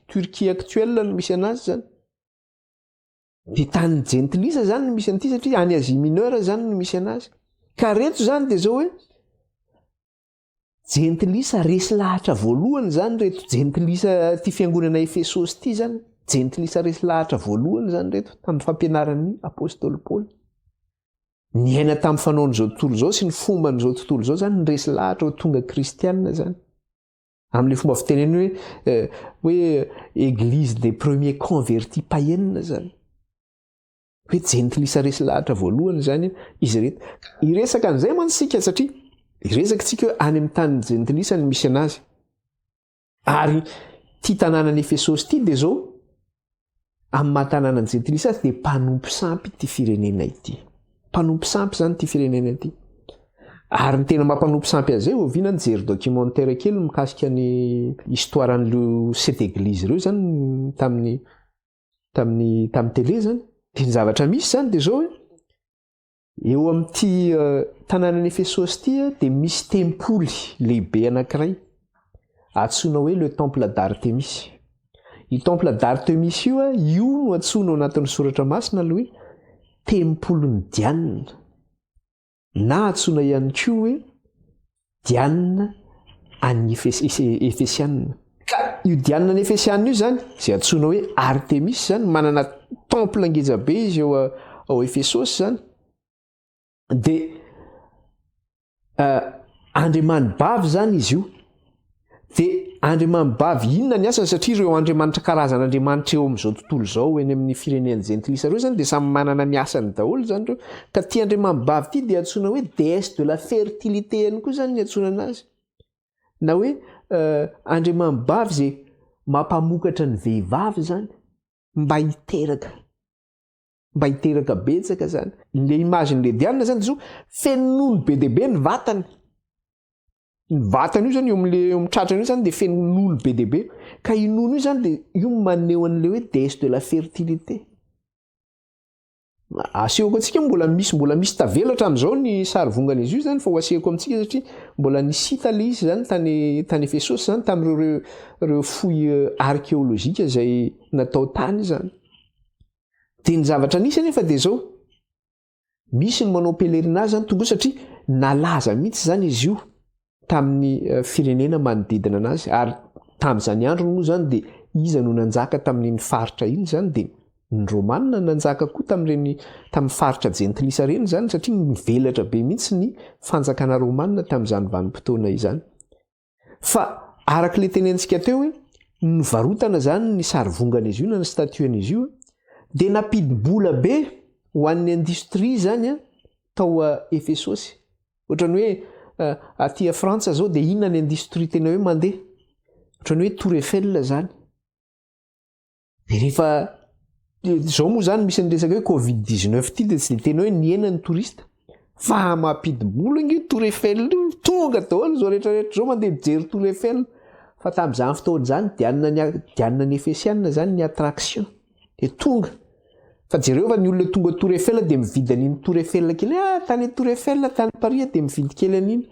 Turquie actuelle no misy anazy zany. Dia tanin'ny jentilisa zany no misy an'ity satria any Asie Mineure zany no misy anazy. Ka reto zany dia zao hoe jentilisa resy lahatra voalohany zany reto jentilisa ity fiangonana Efesosy ity zany. Jentilisa resy lahatra voalohany zany reto tamin'ny fampianaran'ny apôstôly Paoly. Ny aina tamin'ny fanaon'izao tontolo izao sy ny fomba n'izao tontolo izao zany ny resy lahatra ho tonga kristianina zany. Amin'ilay fomba fiteneny hoe église des premiers convertis païennes zany. Hoe jentilisa resy lahatra voalohany zany izy reto. Iresaka an'izay mantsika satria iresaka tsika hoe any amin'ny tanin'ny jentilisa ny misy anazy. Ary ity tanànan'ny Efesosy ity dia zao amin'ny mahatanànan'ny jentilisa dia mpanompo sampy ity firenena ity. Mpanompo sampy zany ity firenena ity. Ary ny tena mampanompo sampy azy zay oviana nijery documentaire kely mikasika ny histoire an'ireo cette église ireo zany tamin'ny télé zany. Dia ny zavatra misy zany dia zao hoe eo amin'ity tanànany Efesosy ity dia misy tempoly lehibe anankiray antsoina hoe le temple d'Artemis. I temple d'Artemis io no antsoina ao anatin'ny soratra masina aloha hoe tempolony Diane, na antsoina ihany koa hoe Diane any Efesianina. Ka io Diane any Efesianina io zany izay antsoina hoe Artemis zany, manana temple ngezabe izy ao Efesosy zany, dia andriamanibavy zany izy io. Dia andriamanibavy inona ny asany, satria ireo andriamanitra karazan'andriamanitra eo amin'izao tontolo izao eny amin'ny firenen'ny jentilisa ireo zany dia samy manana ny asany daholo zany ireo. Ka ty andriamanibavy ity dia antsoina hoe déesse de la fertilité ihany koa zany ny antsoina anazy, na hoe andriamanibavy izay mampamokatra ny vehivavy zany mba hiteraka betsaka zany. Le imagin'le Diane zany zao feno nono be dia be ny vatany. Ny vatany io zany eo amin'ny tratrany io zany dia feno nono be dia be, ka io nono io zany dia io maneho an'le hoe déesse de la fertilité. Asehoko antsika mbola misy tavelatra amin'izao ny sary vongana izy io zany, fa ho asehoko amintsika satria mbola nisita le izy zany tany Efesosy zany tamin'ireo fouille archéologique izay natao tany zany. Dia ny zavatra nisy anefa dia zao, misy ny manao pèlerinage zany tonga satria nalaza mihitsy zany izy io tamin'ny firenena manodidina anazy, ary tamin'izany andro moa zany dia iza no nanjaka tamin'iny faritra iny zany, dia ny Romanina nanjaka koa tamin'ny faritra jentilisa reny zany, satria nivelatra be mihitsy ny fanjakana Romanina tamin'izany vanim-potoana izany. Fa araka le tenentsika teo hoe nivarotana zany ny sary vongana izy io na ny statuen'izy io, dia nampidi-bola be ho an'ny industrie zany tao Efesosy. Ohatrany hoe aty Frantsa zao dia inona ny industrie tena hoe mandeha, ohatrany hoe Tour Eiffel zany. Dia rehefa izao moa zany misy nyresaka hoe Covid-19 ity dia tsy dia tena hoe niena ny touriste, fa mampidi-bola io Tour Eiffel io, tonga daholo zao rehetrarehetra zao mandeha mijery Tour Eiffel. Fa tamin'izany fotoana zany Diane ny Efesianina zany ny attraction, dia tonga. Fa jereo fa ny olona tonga Tour Eiffel dia mividy an'iny Tour Eiffel kely, tany Tour Eiffel tany Paris dia mividy kely an'iny.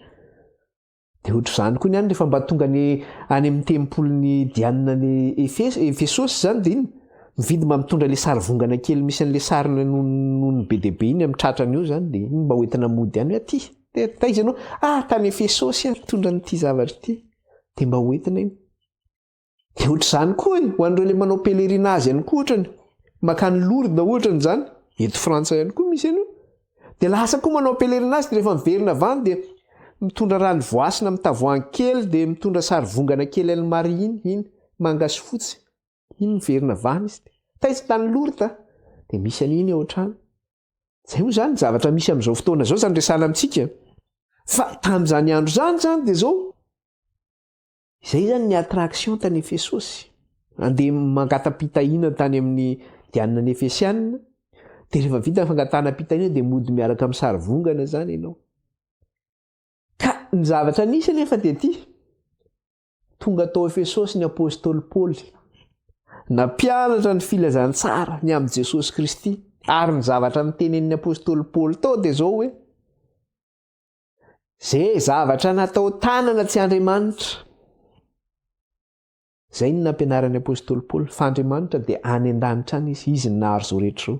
Dia ohatr'izany koa ny any rehefa mba tonga any amin'ny tempolony Diane ny Efesosy zany dia iny mividy mba mitondra le sary vongana kely misy an'le sarina nono be dia be iny amin'ny tratrany eo zany, dia iny mba hoentina mody any hoe aty taiza ianao, tany Efesosy mitondra n'ity zavatra ity, dia mba hoentina iny. Dia ohatr'izany koa ho an'ireo le manao pèlerinage ihany koa ohatrany makany Lourdes ohatrany zany, eto Frantsa ihany koa misy anio. Dia lasa koa manao pèlerinage dia rehefa miverina avany dia mitondra rano voasina amin'ny tavoahangy kely, dia mitondra sary vongana kely an'ny Maria iny mangasy fotsy, iny miverina avany izy. Taiza tany Lourdes dia misy an'iny ao an-trano. Zay moa zany zavatra misy amin'izao fotoana zao zany resana amintsika. Fa tamin'izany andro zany dia zao, izay zany ny attraction tany Efesosy. Andeha mangatapitahiana tany amin'ny Diane ny Efesianina, dia rehefa vita fangatanapitahiana dia mody miaraka amin'ny sary vongana zany ianao. Ka ny zavatra nisy anefa dia ity, tonga tao Efesosy ny apôstôly Paoly, nampianatra ny filazantsara ny amin'ny Jesosy Kristy, ary ny zavatra nitenenin'ny apôstôly Paoly tao dia zao hoe zay zavatra natao tanana tsy Andriamanitra. Zay ny nampianaran'ny apôstôly Paoly, fa Andriamanitra dia any an-danitra any izy ny naharo izao rehetra izao,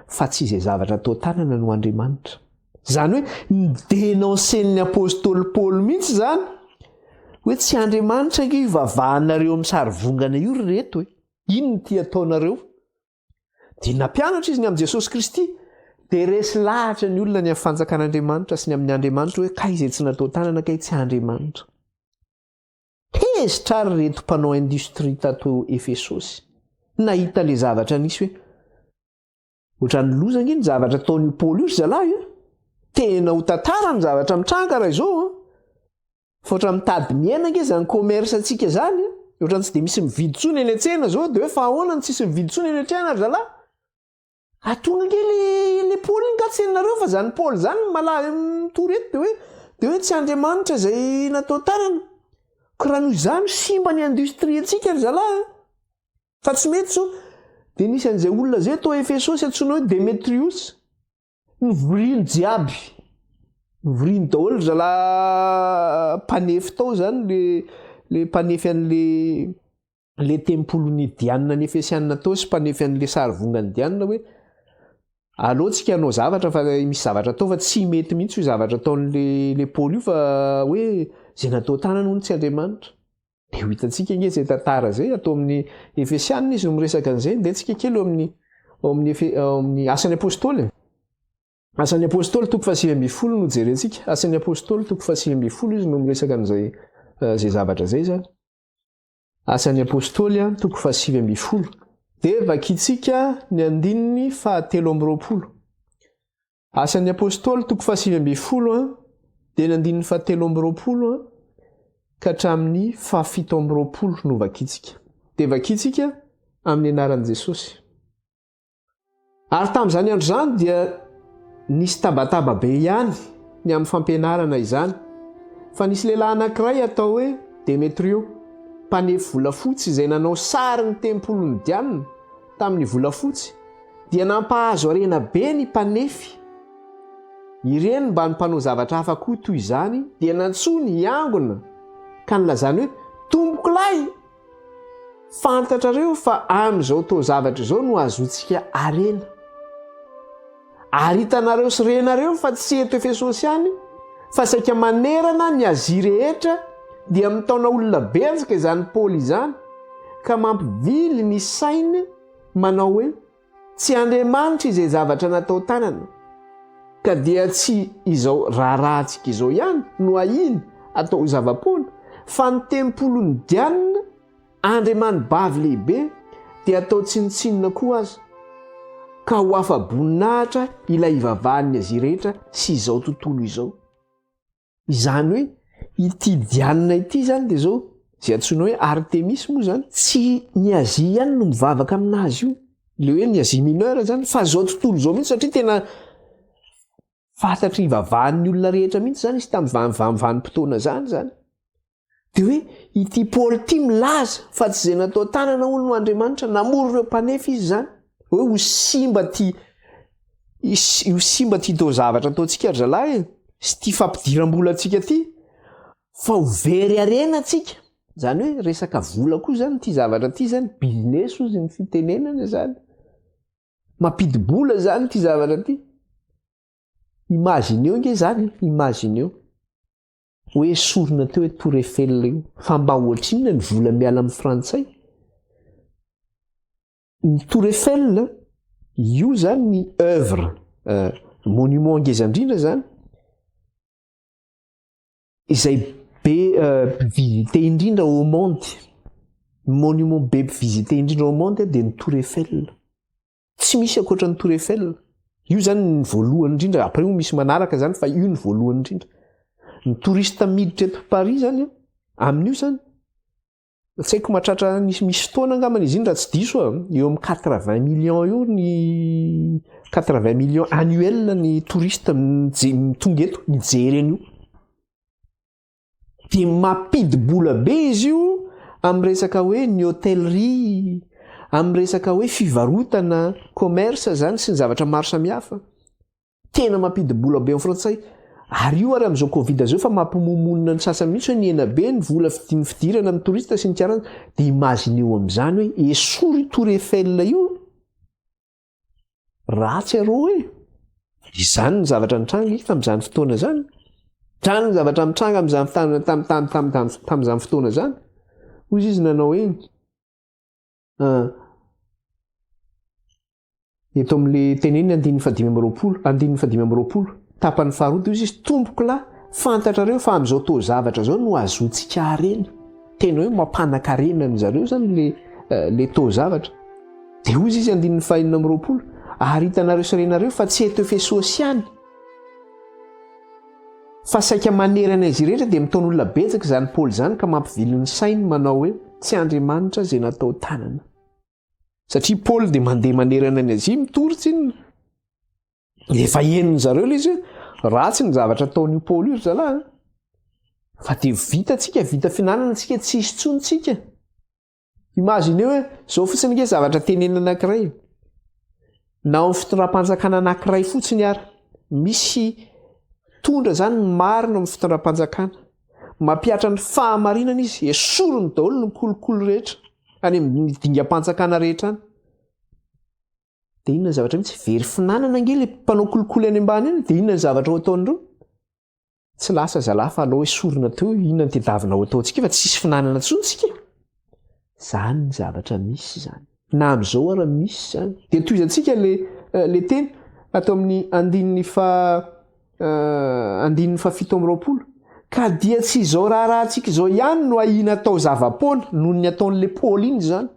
fa tsy izay zavatra atao tanana no Andriamanitra. Zany hoe ny dénoncen'ny apôstôly Paoly mihitsy zany hoe tsy Andriamanitra io ivavahanareo amin'ny sary vongana io reto hoe ino ny ty ataonareo. Dia nampianatra izy ny amin'ny Jesosy Kristy, dia resy lahatra ny olona ny amin'ny fanjakan'Andriamanitra sy ny amin'ny Andriamanitra hoe kay izay tsy natao tanana kay tsy Andriamanitra. Hezitra ary reto mpanao industrie tato Efesosy, nahita le zavatra nisy hoe ohatran'ny lozana iny zavatra ataon'io Paoly io zalahy io, tena ho tantara ny zavatra mitranga raha izao. Fa ohatran'ny mitady miaina nge zany commerce antsika zany, ohatran'ny tsy dia misy mividy tsony eny an-tsena zao, dia hoe fa ahoana ny tsisy mividy tsony eny an-tsena zalahy. Atonga nge le Paoly iny gatsenareo fa zany Paoly zany malahy mitorety dia hoe tsy Andriamanitra izay natao tanana. Ka raha noho izany simba ny industrie antsika ry zalahy. Fa tsy mety zao. Dia nisy an'izay olona zay tao Efesosy antsoina hoe Demetrius. Novoriny jiaby, novoriny daholo zala mpanefy tao zany le mpanefy an'le tempolon'ny Diana ny Efesianina tao sy mpanefy an'le sarivongany Diana hoe alohantsika hanao zavatra fa misy zavatra atao fa tsy mety mihitsy io zavatra ataon'le Paoly io fa hoe zay natao tanana hono tsy Andriamanitra. Dia ho hitantsika nge zay tantara zay atao amin'ny Efesianina izy no miresaka an'izay dia tsika kely eo amin'ny Asan'ny Apôstôly. Asan'ny Apôstôly toko 7:20 no jerentsika. Asan'ny Apôstôly toko 7:20 izy no miresaka an'izay zay zavatra zay zany. Asan'ny Apôstôly toko 7:20 dia vakitsika ny andininy 7:20. Asan'ny Apôstôly toko 7:20 dia ny andininy 7:20 ka hatramin'ny 7:20 no vakitsika. Dia vakitsika amin'ny anaran'i Jesosy. Ary tamin'izany andro zany dia nisy tabataba be ihany ny amin'ny fampianarana izany. Fa nisy lehilahy anankiray atao hoe Demetrio, mpanefy volafotsy izay nanao sary ny tempolon'ny Diana tamin'ny volafotsy, dia nampahazo harena be ny mpanefy ireny mba ny mpanao zavatra hafa koa toy izany, dia nantsoiny hiangona ka nilazany hoe tomboko lahy, fantatrareo fa amin'izao tao zavatra izao no azotsika harena. Ary hitanareo sy renareo fa tsy eto Efesosy ihany fa saika manerana ny Azia rehetra dia mitaona olona betsaka izany Paoly izany ka mampivily ny sainy manao hoe tsy Andriamanitra izay zavatra natao tanana, ka dia tsy izao raharahantsika izao ihany no ahiny atao zava-poana fa ny tempolon'ny Diana, Andriamanibavy lehibe, dia atao tsinitsinina koa aza ka ho afa-boninahitra ilay ivavahan'ny Azia rehetra sy izao tontolo izao. Izany hoe ity Diana ity zany dia zao zay antsoina hoe Artemis moa zany tsy ny Azia ihany no mivavaka aminazy io, le hoe ny Azia mineura zany, fa zao tontolo izao mihitsy satria tena fantatry ivavahan'ny olona rehetra mihitsy zany izy tamin'ny vanim-potoana zany. Dia hoe ity Paoly ity milaza fa tsy izay natao tanana hono no Andriamanitra, namoro ireo mpanefy izy zany hoe ho simba ty dao zavatra ataontsika ry zalahy sy ty fampidiram-bola antsika ty, fa ho very harena antsika. Zany hoe resaka vola koa zany ty zavatra ty zany, business ozy ny fitenenana zany, mampidi-bola zany ty zavatra ty. Imagineo nge zany, imagineo hoe sorona teo hoe Tour Eiffel io, fa mba ohatrinona ny vola miala amin'ny frantsay. Ny Tour Eiffel io zany ny œuvre monument ngeza indrindra zany izay be visité indrindra au monde, monument be visité indrindra au monde dia ny Tour Eiffel. Tsy misy akoatra ny Tour Eiffel. Io zany ny voalohany indrindra, après io misy manaraka zany fa io ny voalohany indrindra. Ny touriste miditra eto Paris zany amin'io zany tsy haiko mahatratra misy fotoana angambany izy iny raha tsy diso eo amin'ny 80 millions eo ny 80 millions annuel ny touriste tonga eto mijery an'io. Dia mampidi-bola be izy io amin'ny resaka hoe ny hôtellerie, amin'ny resaka hoe fivarotana, commerce zany sy ny zavatra maro samihafa. Tena mampidi-bola be amin'ny frantsay. Ary io ary amin'izao Covid zao fa mampimomonina ny sasany mihitsy hoe ny ena be ny vola fidirana amin'ny touriste sy ny tiarana. Dia imagineo amin'izany hoe esory Tour Eiffel io ratsy arô e. Izany ny zavatra nitranga tamin'izany fotoana zany. Trano ny zavatra mitranga tamin'izany fotoana zany. Hoy izy nanao hoe eto amin'le teneny 520 tapany faharoa izy tompoko lahy, fantatrareo fa amin'izao tao zavatra zao no azotsika harena. Tena hoe mampanankarena ny zareo zany le tao zavatra. Dia hoy izy 520 ary hitanareo sy renareo fa tsy eto Efesosy ihany fa saika manerana izy rehetra dia mitaona olona betsaka zany Paoly zany ka mampivily ny sainy manao hoe tsy Andriamanitra izay natao tanana. Satria Paoly dia mandeha manerana ny Azia mitorotsy iny. Efa henony zareo ilay izy ratsy ny zavatra ataon'io Paoly io zalahy. Fa dia vita tsika, vita finanana tsika, tsy hisy tsonitsika. Imagineo hoe zao fotsiny nge zavatra tenenina anankiray. Na amin'ny fitondram-panjakana anankiray fotsiny ary misy tondra zany marina amin'ny fitondram-panjakana mampiatra ny fahamarinana izy esorony daholo ny kolokolo rehetra any amin'ny dingam-panjakana rehetra any dia inona ny zavatra mitsy very finanana ange le mpanao kolokolo any ambany any dia inona ny zavatra ho ataon'ireo tsy lasa zalafa alao esorina teo inona ny tedavina ho ataontsika fa tsisy finanana tsontsika zany ny zavatra misy zany na amin'izao ara misy zany dia toizantsika le teny atao amin'ny andininy fafito amby roapolo ka dia tsy izao raharahantsika izao ihany no ahina atao zava-poana noho ny ataon'le Paoly iny zany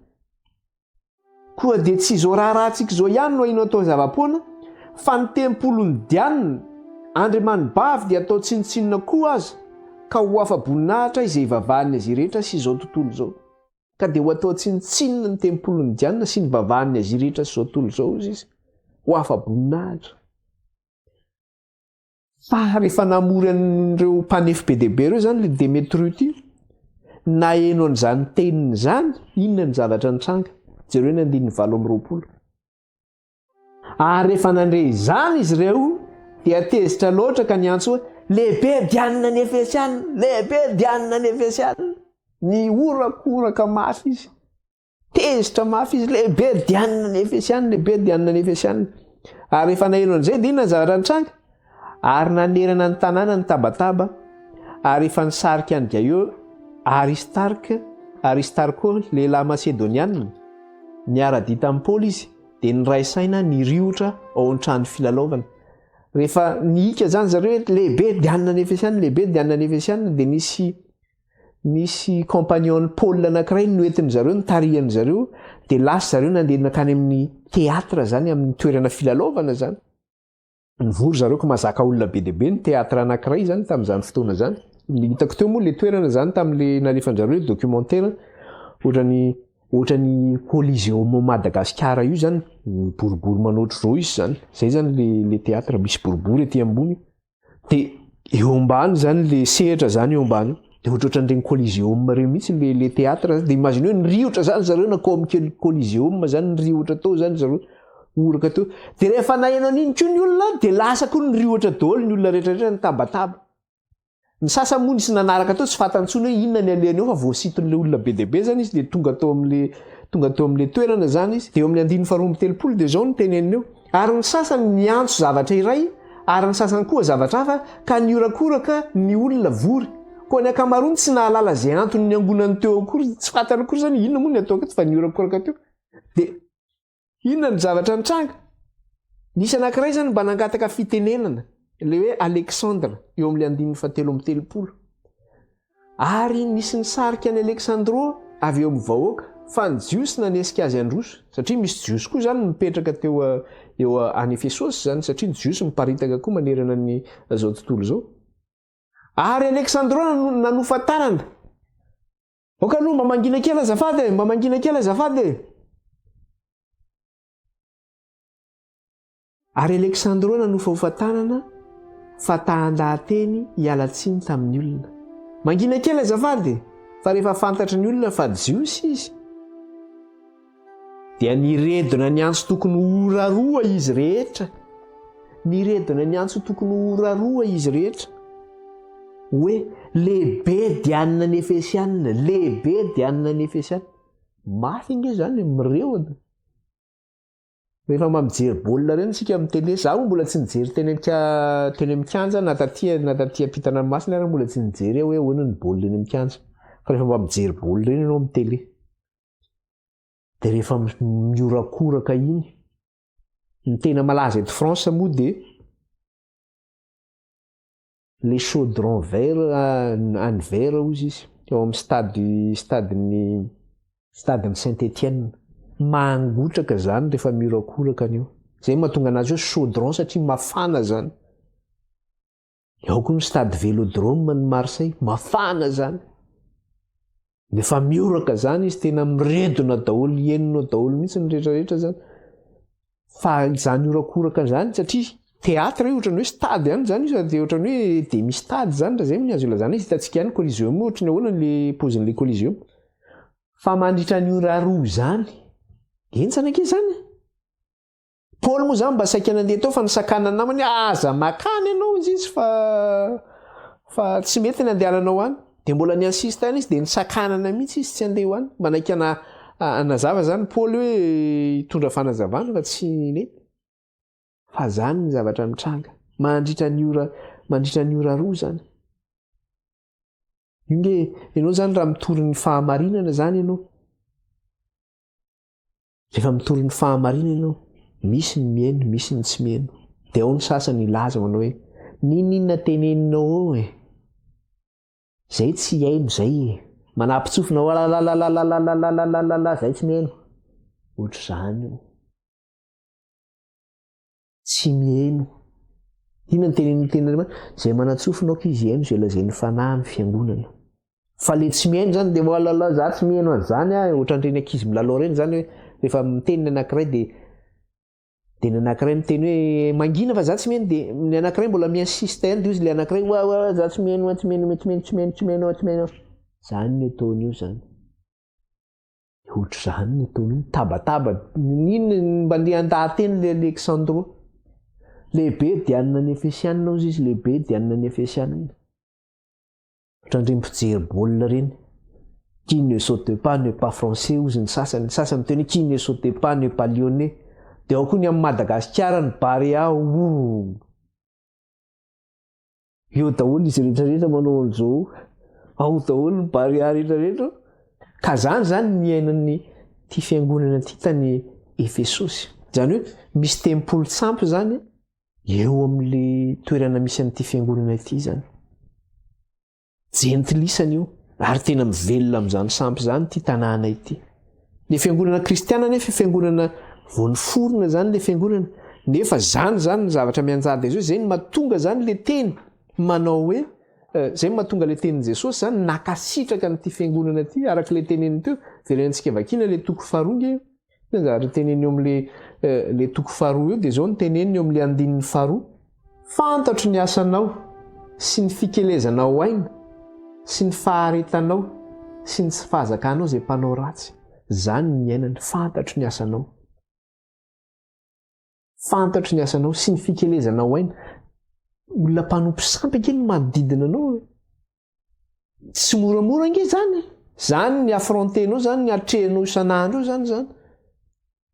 koa dia tsy izao raharahantsika izao ihany no ahina atao zava-poana fa ny tempolony dianina andriamanibavy dia atao tsinitsinina koa aza ka ho afa-boninahitra izay ivavahan'ny azy rehetra sy izao tontolo izao ka dia ho atao tsinitsinina ny tempolony dianina sy ny vavahan'ny azy rehetra sy izao tontolo izao izy ho afa-boninahitra fa rehefa namory an'ireo mpanefy be dehibe ireo zany le Démétrie ity na eno an'izany teniny zany inona ny zavatra nitranga jereo ny andininy 7:20 ary rehefa nandre izany izy ireo dia tezitra loatra ka niantso hoe lehibe dianina ny Efesiana lehibe dianina ny Efesiana ny orakoraka mafy izy tezitra mafy izy lehibe dianina ny Efesiana lehibe dianina ny Efesiana ary rehefa naeno an'izay dia inona ny zavatra nitranga ary nanerana ny tanàna ny tabataba ary efa nisarika an'ga eo Aristarko lehilahy macédonianina niara-dia tamin'ny Paoly izy dia niraisaina niriotra ao an-trano filalaovana rehefa niika zany zareo hoe lehibe dianina ny Efesiana lehibe dianina ny Efesiana dia nisy compagnon Paul anankiray noentin' zareo nitarihan' zareo dia lasa zareo nandeha nakany amin'ny teatra zany amin'ny toerana filalaovana zany nivory zareo ko mazaka olona be dehibe ny teatra anankiray zany tamin'izany fotoana zany hitako teo moa le toerana zany tamin'le nalefanjareo le documentaire ohatrany Coliseum Madagasikara io zany boribory manoatra zao izy zany zay zany le teatra misy boribory ety ambony dia eo ambany zany le sehatra zany eo ambany dia ohatrohatran'ireny Coliseum reo mihitsy le teatra dia imagine hoe niriotra zany zareo nakao amin'ny Coliseum zany niriotra tao zany zareo oraka teo dia rehefa naeno an'iny koa ny olona dia lasa koa niriotra daholo ny olona rehetrarehetra ny tabataba ny sasa moa nisy nanaraka tao tsy fatantsony hoe inona ny alehany eo fa voasiton'le olona be dehibe zany izy dia tonga tao amin'le toerana zany izy dia eo amin'ny 9:30 dia zao ny teneniny eo ary ny sasany niantso zavatra iray ary ny sasany koa zavatra hafa ka niorakoraka ny olona vory koa ny akamaroany tsy nahalala zay antony ny angonany teo akory tsy fatany akory zany inona moa ny atao aketo fa niorakoraka teo dia inona ny zavatra nitranga nisy anankiray zany mba nangataka fitenenana le hoe Alexandre eo amin'le 9:30 ary nisy nisarika any Alexandro avy eo amin'ny vahoaka fa ny jiosy nanesika azy androso satria misy jiosy koa zany mipetraka teo eo any Efesosy zany satria ny jiosy miparitaka koa manerana ny zao tontolo zao ary Alexandro nanofatarana oka aloha mba mangina kely azafady ary Alexandro nanofa hofatanana fa tahan-dahateny hialatsiny tamin'ny olona mangina kely azafady fa rehefa fantatry ny olona fa jiosy izy dia niredona ny antso tokony horaroa izy rehetra hoe lehibe dianina ny Efesiana mafy inge zany mireoda rehefa mamijery baolina reny sika amin'ny télé zaho mbola tsy nijery teny amin'ny kanja na taty ampitana masina ary mbola tsy nijery hoe ahoana ny baolina eny amin'ny kanja fa rehefa mamijery baolina reny ianao amin'ny télé dia rehefa miorakoraka iny ny tena malaza eto France moa dia le chaudron vert any vert ozy izy eo amin'ny stade ny Saint-Étienne mangotraka zany rehefa miorakoraka an'io zay mahatonga anazy hoe chaudron satria mafana zany eo koa ny stade Vélodrome ny Marseille mafana zany rehefa mioraka zany izy tena miredona daholo enina daholo mihitsy ny rehetrarehetra zany fa zany iorakoraka zany satria teatra io ohatrany hoe stade ihany zany io dia ohatrany hoe demi stade zany raha zay azo ilazana izy hitantsika ihany Coliseum ohatrany ahoana le pozin'le Coliseum fa mandritra ny ora roa zany entsana ke zany Paoly moa zany mba saika nandeha tao fa nisakana namany aza makany ianao izy izy fa tsy mety ny andehananao any dia mbola ny insiste any izy dia nisakanana mihitsy izy tsy andeha ho any mba naika nazava zany Paoly hoe hitondra fanazavana fa tsy nety fa zany ny zavatra mitranga mandritra ny ora roa zany inge ianao zany raha mitory ny fahamarinana zany ianao rehefa mitory ny fahamarinana ianao misy ny mihaino misy ny tsy mihaino dia ao ny sasany ilaza manao hoe ninona teneninao ao zay tsy haino zay manampitsofina lalalalalalalalala zay tsy mihaino ohatra zany io tsy mihaino inona ny tenen'Andriamanitra zay manatsofinao ko izy haino zay lazainy fanahy amin'ny fiangonana fa le tsy mihaino zany dia lalala za tsy mihaino an'izany ohatran'ireny ankizy milalao reny zany hoe rehefa miteniny anankiray dia ny anankiray miteny hoe mangina fa za tsy mihaino dia ny anankiray mbola miinsiste ihany dia izy le anankiray za tsy mihaino tsy mihaino zany ny ataony io zany ohatra zany ny ataony io tabataba ninona mba andahateny le Alexandro lehibe dianina ny Efesianina ozy izy lehibe dianina ny Efesianina ohatran'ireny mpijery baolina reny qui ne saute pas n'est pas français ozy ny sasany miteny qui ne saute pas n'est pas lyonnais dia ao koa ny amin'ny Madagasikara ny Barea eo daholo izy rehetrarehetra manao an'izao ao daholo ny Barea rehetrarehetra ka zany ny ainan'ny ty fiangonana ty tany Efesosy zany hoe misy tempolo tsampy zany eo amin'le toerana misy an'ity fiangonana ity zany jentilisana io ary tena mivelona amin'izany sampy zany ty tanàna ity le fiangonana kristiana nefa fiangonana voaniforona zany le fiangonana nefa zany ny zavatra mianjady azy io zay ny mahatonga zany le teny manao hoe zay mahatonga le tenin' Jesosy zany nakasitraka n'ity fiangonana ty araka le teneny teo verenantsika vakina le toko faharoa ny zavatra teneny eo amin'le toko faharoa io dia zao ny teneny eo amin'le andinin'ny faharoa fantatro ny asanao sy ny fikelezanao aina sy ny faharetanao sy ny tsy fahazakanao zay mpanao ratsy zany ny ainany fantatro ny asanao sy ny fikelezanao aina olona mpanompo sampy akeny manodidina anao tsy moramora ange zany ny affrontenao zany ny atrehanao isan'andro io zany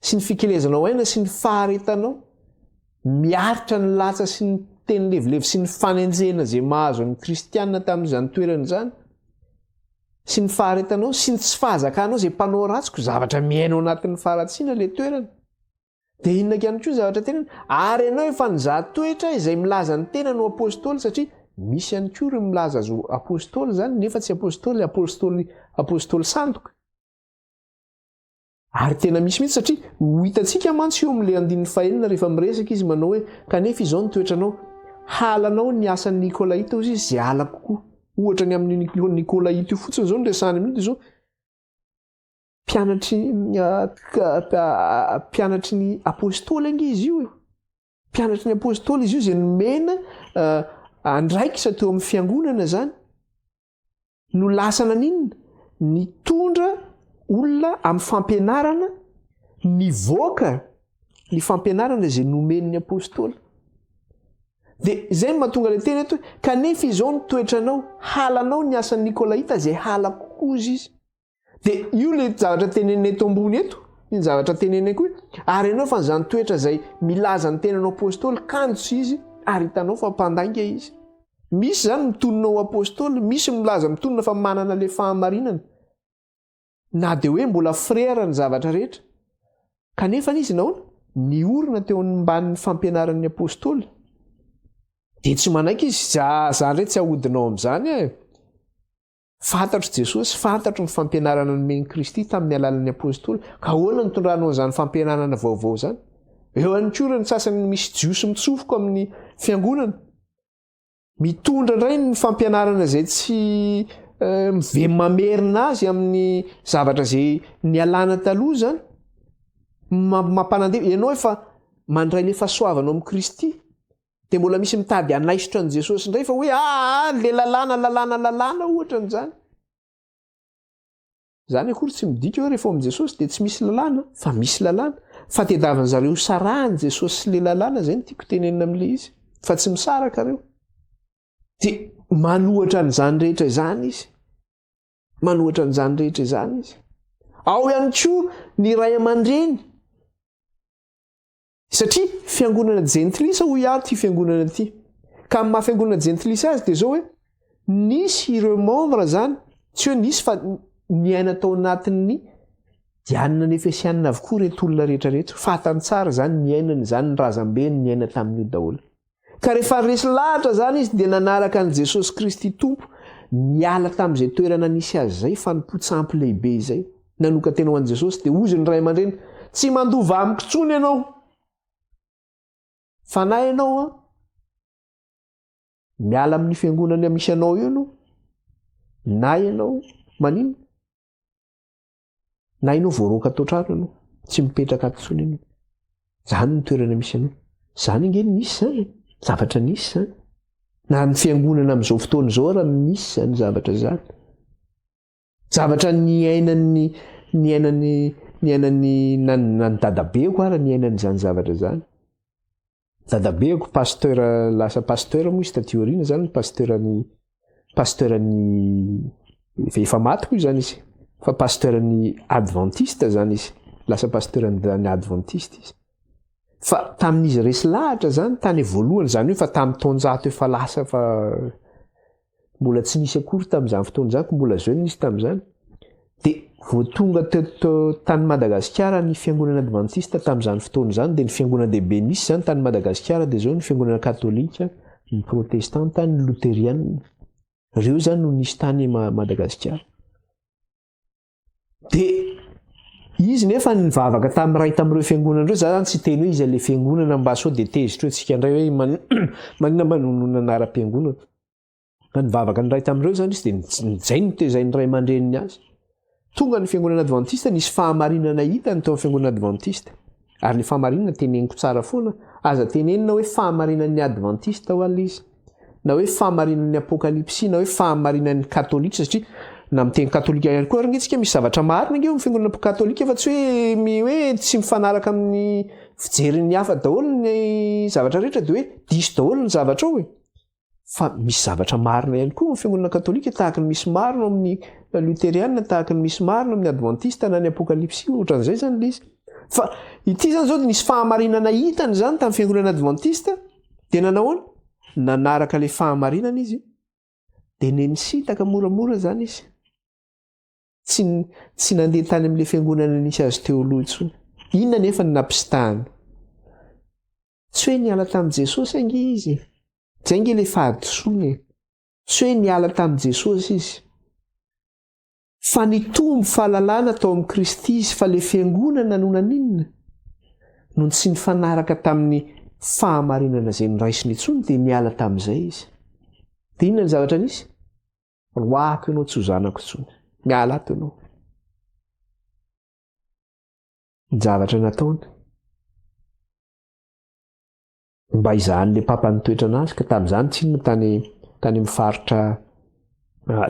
sy ny fikelezanao aina sy ny faharetanao miaritra ny latsa sy ny teny levilevy sy ny fanenjena zay mahazo ny kristianina tamin'izany toerana zany sy ny faharetanao sy ny tsy fahazakanao zay mpanao ratsiko zavatra miainao anatin'ny faharatsiana le toerana dia inona ihany koa zavatra tenany ary ianao efa nizahan-toetra izay milaza ny tena no apôstôly satria misy ihany koa ireo milaza azo apôstôly zany nefa tsy apôstôly sandoka ary tena misy mihitsy satria ho hitantsika mantsy eo amin'le andinin'ny fahenina rehefa miresaka izy manao hoe kanefa izao ny toetranao halanao ny asan'ny Nikolaita ozy izy zay ala kokoa ohatra ny amin'ny Nikolaita io fotsiny zao ny resahany amin'io dia zao mpianatry ny apôstôly ange izy io mpianatry ny apôstôly izy io zay nomena andraikitra teo amin'ny fiangonana zany no lasana n'inona nitondra olona amin'ny fampianarana nivoaka ny fampianarana zay nomen'ny apôstôly dia izay mahatonga le teny eto kanefa izao ny toetranao halanao ny asan'ny Nikolaita zay hala kokoa izy dia io le zavatra tenenina eto ambony eto ny zavatra tenenina koa ary ianao fa nyzany toetra zay milaza ny tenanao apôstôly kanjo izy ary hitanao fa mpandainga izy misy zany mitonona ho apôstôly misy milaza mitonona fa manana le fahamarinana na dia hoe mbola frera ny zavatra rehetra kanefa n'izy naona ny orina teo amban'ny fampianaran'ny apôstôly dia tsy manaiky izy zany re tsy ahodinao amin'izany fantatro Jesosy fantatro ny fampianarana nomeny Kristy tamin'ny alalan'ny apôstôly ka ahoana nitondranao an'izany fampianarana vaovao zany eo ihany koa ny sasany misy jiosy mitsofoka amin'ny fiangonana mitondra indray ny fampianarana zay tsy mivemamerina azy amin'ny zavatra zay ny alana taloha zany mampanandeha ianao efa mandray le fahasoavanao amin'ny Kristy dia mbola misy mitady hanaisotra an' Jesosy indray fa hoe le lalàna ohatra n'izany zany akory tsy midika hoe rehefa ao amin'i Jesosy dia tsy misy lalàna fa misy lalàna fatediavany zareo sarahany Jesosy sy le lalàna zay ny tiako tenenina amin'le izy fa tsy misaraka reo dia manohatra n'izany rehetra izany izy manohatra n'izany rehetra izany izy ao ihany koa ny ray aman-dreny satria fiangonana jentilisa hoy ary ty fiangonana ity ka amin'ny mahafiangonana jentilisa azy dia zao hoe nisy ireo membre zany tsy hoe nisy fa niaina tao anatin'ny dianina ny efesianina avokoa reto olona rehetrarehetra fatany tsara zany niainany zany ny razambeny niaina tamin'io daholo ka rehefa resy lahatra zany izy dia nanaraka an' Jesosy Kristy tompo niala tamin'izay toerana nisy azy zay fa nipotsampy lehibe izay nanoka tena ho an' Jesosy dia ozy ny ray aman-dreny tsy mandova amiko tsony ianao fa na ianao a miala amin'ny fiangonana misy anao io no na ianao manino na ianao voaroaka tao trano ianao tsy mipetraka ato tsony ianao zany ny toerana misy anao zany nge nisy zany zavatra nisy zany na ny fiangonana amin'izao fotoana izao raha misy zany zavatra zany zavatra niainany nany dadabeko ara niainany zany zavatra zany dadabeko pasteur lasa pasteur moa izy taty aoriana zany pasteurany efa maty koa zany izy fa pasteurany adventiste zany izy lasa pasteurany adventiste izy fa tamin'izy resy lahatra zany tany voalohany zany hoe fa tamin'ny taonjato efa lasa fa mbola tsy nisy akory tamin'izany fotoana zany ko mbola jeune nisy tamin'izany dia vao tonga tany Madagasikara ny fiangonana adventiste tamin'izany fotoana zany dia ny fiangonana dehibe nisy zany tany Madagasikara dia zao ny fiangonana katolika ny protestanta ny luthérienne reo zany no nisy tany Madagasikara dia izy nefa nivavaka tamin'ny ray tamin'ireo fiangonana reo zany tsy teny hoe izy le fiangonana mba sao dia tezitra hoe tsika indray hoe manina manonona anara-piangonana fa nivavaka ny ray tamin'ireo zany izy dia zay no tezay ny ray aman-dreniny azy tonga ny fiangonana adventiste nisy fahamarinana hitany teo amin'ny fiangonana adventiste ary ny fahamarinana teneniko tsara foana aza tenenina hoe fahamarinan'ny adventiste ho al izy na hoe fahamarinan'ny apokalipsy na hoe fahamarinan'ny katolika satria na miteny katolika ihany koa aryntsika misy zavatra marina nge amin'ny fiangonana katolika fa tsy hoe tsy mifanaraka amin'ny fijeriny hafa daholo ny zavatra rehetra dia hoe diso daholo ny zavatra ao e fa misy zavatra marina ihany koa amin'ny fiangonana katolika tahaka ny misy marina amin'ny luthérienne tahaka ny misy marina amin'ny adventiste na ny apokalipsy ohatran'izay zany le izy fa ity zany zao dia nisy fahamarinana hitany zany tamin'ny fiangonana adventiste dia nanahoana nanaraka le fahamarinana izy dia nenisitaka moramora zany izy tsy nandeha tany amin'le fiangonana nisy azy teo aloha intsony inona nefa ny nampisitahany tsy hoe niala tamin'i Jesosy ange izy zay nge le fahadisoana tsy hoe niala tamin'i Jesosy izy fa nitombo fahalalana tao amin'ny Kristy izy fa le fiangonana no naninona no tsy nifanaraka tamin'ny fahamarinana izay noraisiny intsony dia niala tamin'izay izy dia inona ny zavatra nisy roako ianao tsy ho zanako intsony miala ato ianao ny zavatra nataony mba izahan'le papa nitoetra anazy ka tamin'izany tsinona tany mifaritra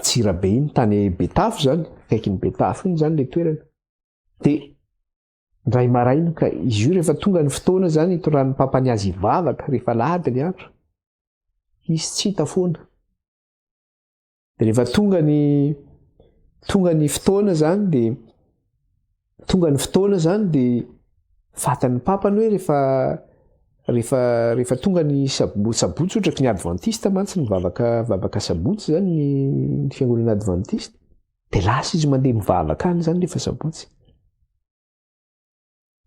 Tsirabe iny tany Betafo zany kaikiny Betafo iny zany le toerana dia ndray maraina ka izy io rehefa tonga ny fotoana zany itoran'ny papany azy ivavaka rehefa lahady ny andro izy tsy hita foana dia rehefa tonga ny fotoana zany dia fatan'ny papany hoe rehefa tonga ny sabotsy ohatraky ny adventiste mantsy nivavaka sabotsy zany ny fiangonana adventiste dia lasa izy mandeha mivavaka any zany rehefa sabotsy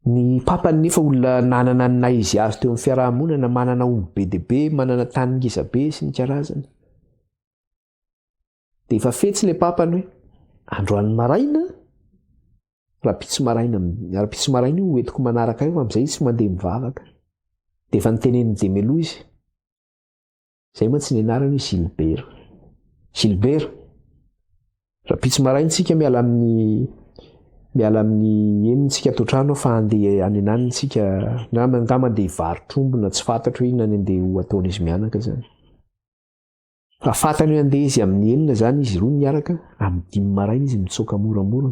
ny papany nefa olona nanana ny naizy azy teo amin'ny fiarahamonana manana omby be diabe manana tany ngezabe sy ny karazany dia efa fetsy le papany hoe androany maraina raha-pitso maraina io hoentiko manaraka io amin'izay tsy mandeha mivavaka dia efa niteneniny Demelo izy izay mantsy ny anarany hoe Gilbert raha-pitso maraina tsika miala amin'ny enitsika ato trano fa andeha any anany tsika nga mandeha hivarotrombo na tsy fantatro hoe inona ny andeha ho ataon'izy mianaka zany fa fantany hoe andeha izy amin'ny enina zany izy roa miaraka amin'ny 5 maraina izy mitsoaka moramora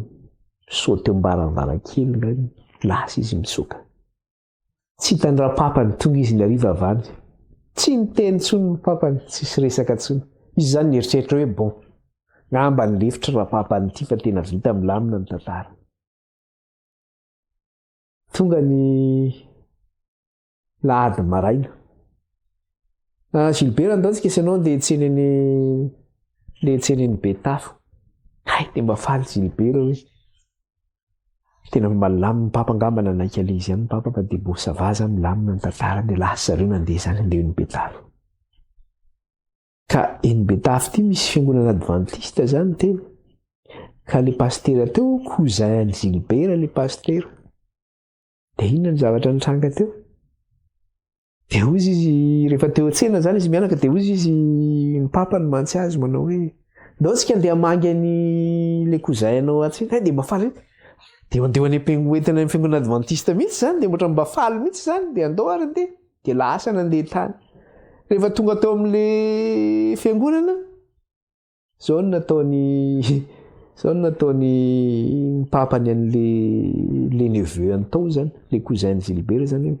sao teo mbaravarankely lasa izy mitsoaka tsy hitany rapapany tonga izy ny ariva avany tsy niteny tsony ny papany tsisy resaka tsony izy zany nieritreritra hoe bon ngamba ny lefitra rapapany ity fa tena vita milamina ny tantara tonga ny lahady maraina Gilbert ndaontsika isanao ndeha tseneny Betafo hay de mba faly Gilbert hoe tena malamina ny papa ngambana naika le izy ihany papa fa de bo sava zany milamina ny tantara de lasa zareo nandeha zany andeha ny Betafo ka eny Betafo ty misy fiangonana adventiste zany tena ka le pastera teo cousin Gilbert le pastera de inona ny zavatra nitranga teo de ozy izy rehefa teo tsena zany izy mianaka de ozy izy ny papa ny mantsy azy manao hoe ndao tsika andeha mangy any le cousinao atsika de mafaly de andeha any ampengoentina amin'ny fiangonana adventiste mihitsy zany de mbotra mba faly mihitsy zany de andao ary andeha de lasa nandeha tany rehefa tonga teo amin'le fiangonana zao no nataony papany an'le neveu antao zany le cousin Gilbert zany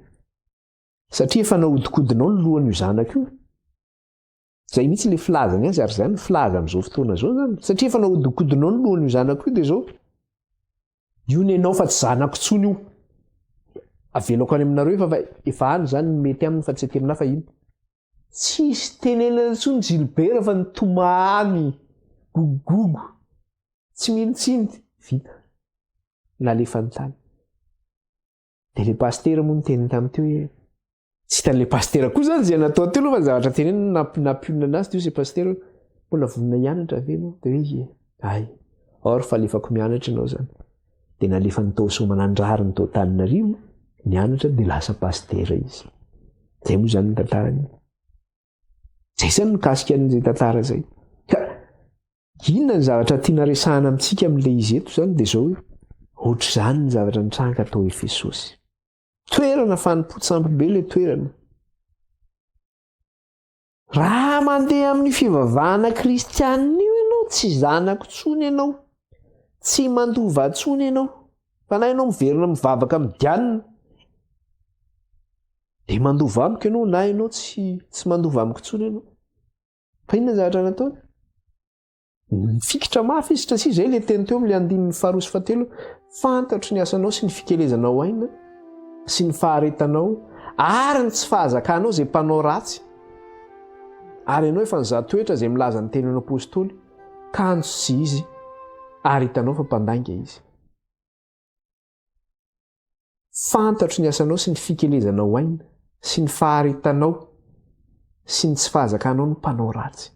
satria efa naodikodinao ny lohan'io zanako io zay mihitsy le filazany azy ary zany filaza amin'izao fotoana zao zany satria efa naodikodinao ny lohan'io zanako io de zao io nenao fa tsy zanako tsony io avelako any aminareo efa any zany mety aminy fa tsy atemina fa ino tsisy tenenana tsony Gilbert fa nitomany gogogo tsy mintsiny vita nalefa ny tany de le pastera moa niteny tamin'teo hoe tsy hitan'le pastera koa zany zay natao teo aloha fa zavatra tenena nampionana anazy teo zay pastera mbola vonona hianatra ve ianao de hoe ay or fa alefako mianatra ianao zany de nalefa nytao somanandrary nytao Taninarivo nianatra de lasa pastera izy zay moa zany ny tantarany zay zany mikasika an'izay tantara zay ka inona ny zavatra tiana resahana amintsika amin'le izy eto zany de zao ohatr' zany ny zavatra nitranga tao Efesosy toerana fanompotsy be le toerana raha mandeha amin'ny fivavahana kristianina io ianao tsy zanako tsony ianao tsy mandova tsony ianao fa na ianao miverina mivavaka midianina de mandova amiko ianao na ianao tsy mandova amiko tsony ianao fa inona ny zavatra nataony mifikitra mafy izy satria zay le teny teo amin'le 9:7 fantatro ny asanao sy ny fikelezanao aina sy ny faharetanao ary ny tsy fahazakanao zay mpanao ratsy ary ianao efa nyzatoetra zay milaza ny tenin'ny apôstôly kanjo sy izy ary hitanao fa mpandainga izy fantatro ny asanao sy ny fikelezanao aina sy ny faharetanao sy ny tsy fahazakanao no mpanao ratsy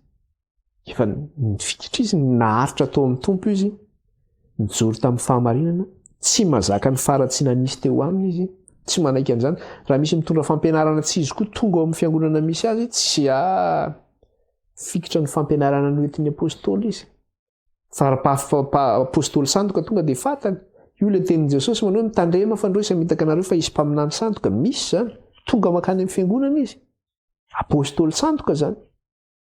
efa nifikitra izy naharitra tao amin'ny tompo izy nijoro tamin'ny fahamarinana tsy mazaka ny faratsiana nisy teo aminy izy tsy manaiky an'izany raha misy mitondra fampianarana tsy izy koa tonga ao amin'ny fiangonana misy azy tsy fikitra ny fampianarana noentin'ny apôstôly izy fa apôstôly sandoka tonga de fatany io le tenin'i Jesosy manao mitandrema fa ndreo isamitaka anareo fa izy mpaminany sandoka misy zany tonga makany amin'ny fiangonana izy apôstôly sandoka zany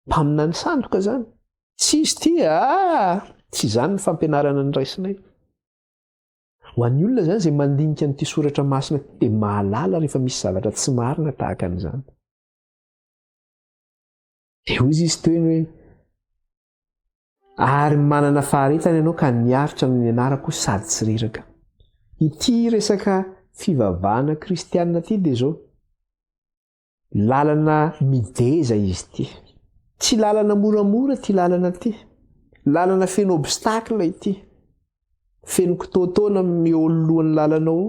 mpaminany sandoka zany tsy izy ty tsy zany ny fampianarana ny raisinay ho an'ny olona zany zay mandinika nyity soratra masina de mahalala rehefa misy zavatra tsy marina tahaka an'izany de ozy izy toeny hoe ary manana faharetana ianao ka niaritra no nianarako sady tsy reraka ity resaka fivavahana kristianina ty de zao lalana mideza izy ty tsy lalana moramora ty lalana ty lalana feno obstacle ity feno kitotoana miololohany lalanao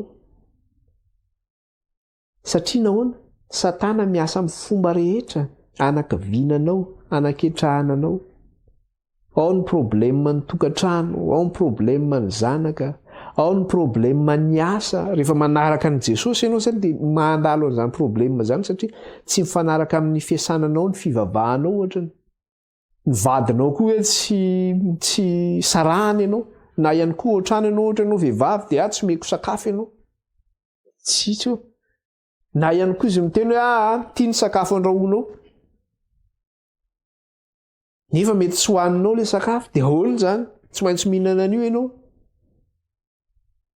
satria nahoana Satana miasa amin'ny fomba rehetra anakavinanao anaketrahananao ao ny problème ny tokantrano ao ny problème ny zanaka ao ny problème ny asa rehefa manaraka ny Jesosy ianao zany dia mandalo an'izany problème zany satria tsy mifanaraka amin'ny fiasananao ny fivavahanao ohatra ny vadinao koa hoe tsy sarahany ianao na ihany koa ohatrany ianao ohatra ianao vehivavy dia tsy meko sakafo ianao tsitsy io na ihany koa izy miteny hoe tia ny sakafo andrahoinao nefa mety tsy hohaninao le sakafo dia ahoana zany tsy maintsy mihinana an'io ianao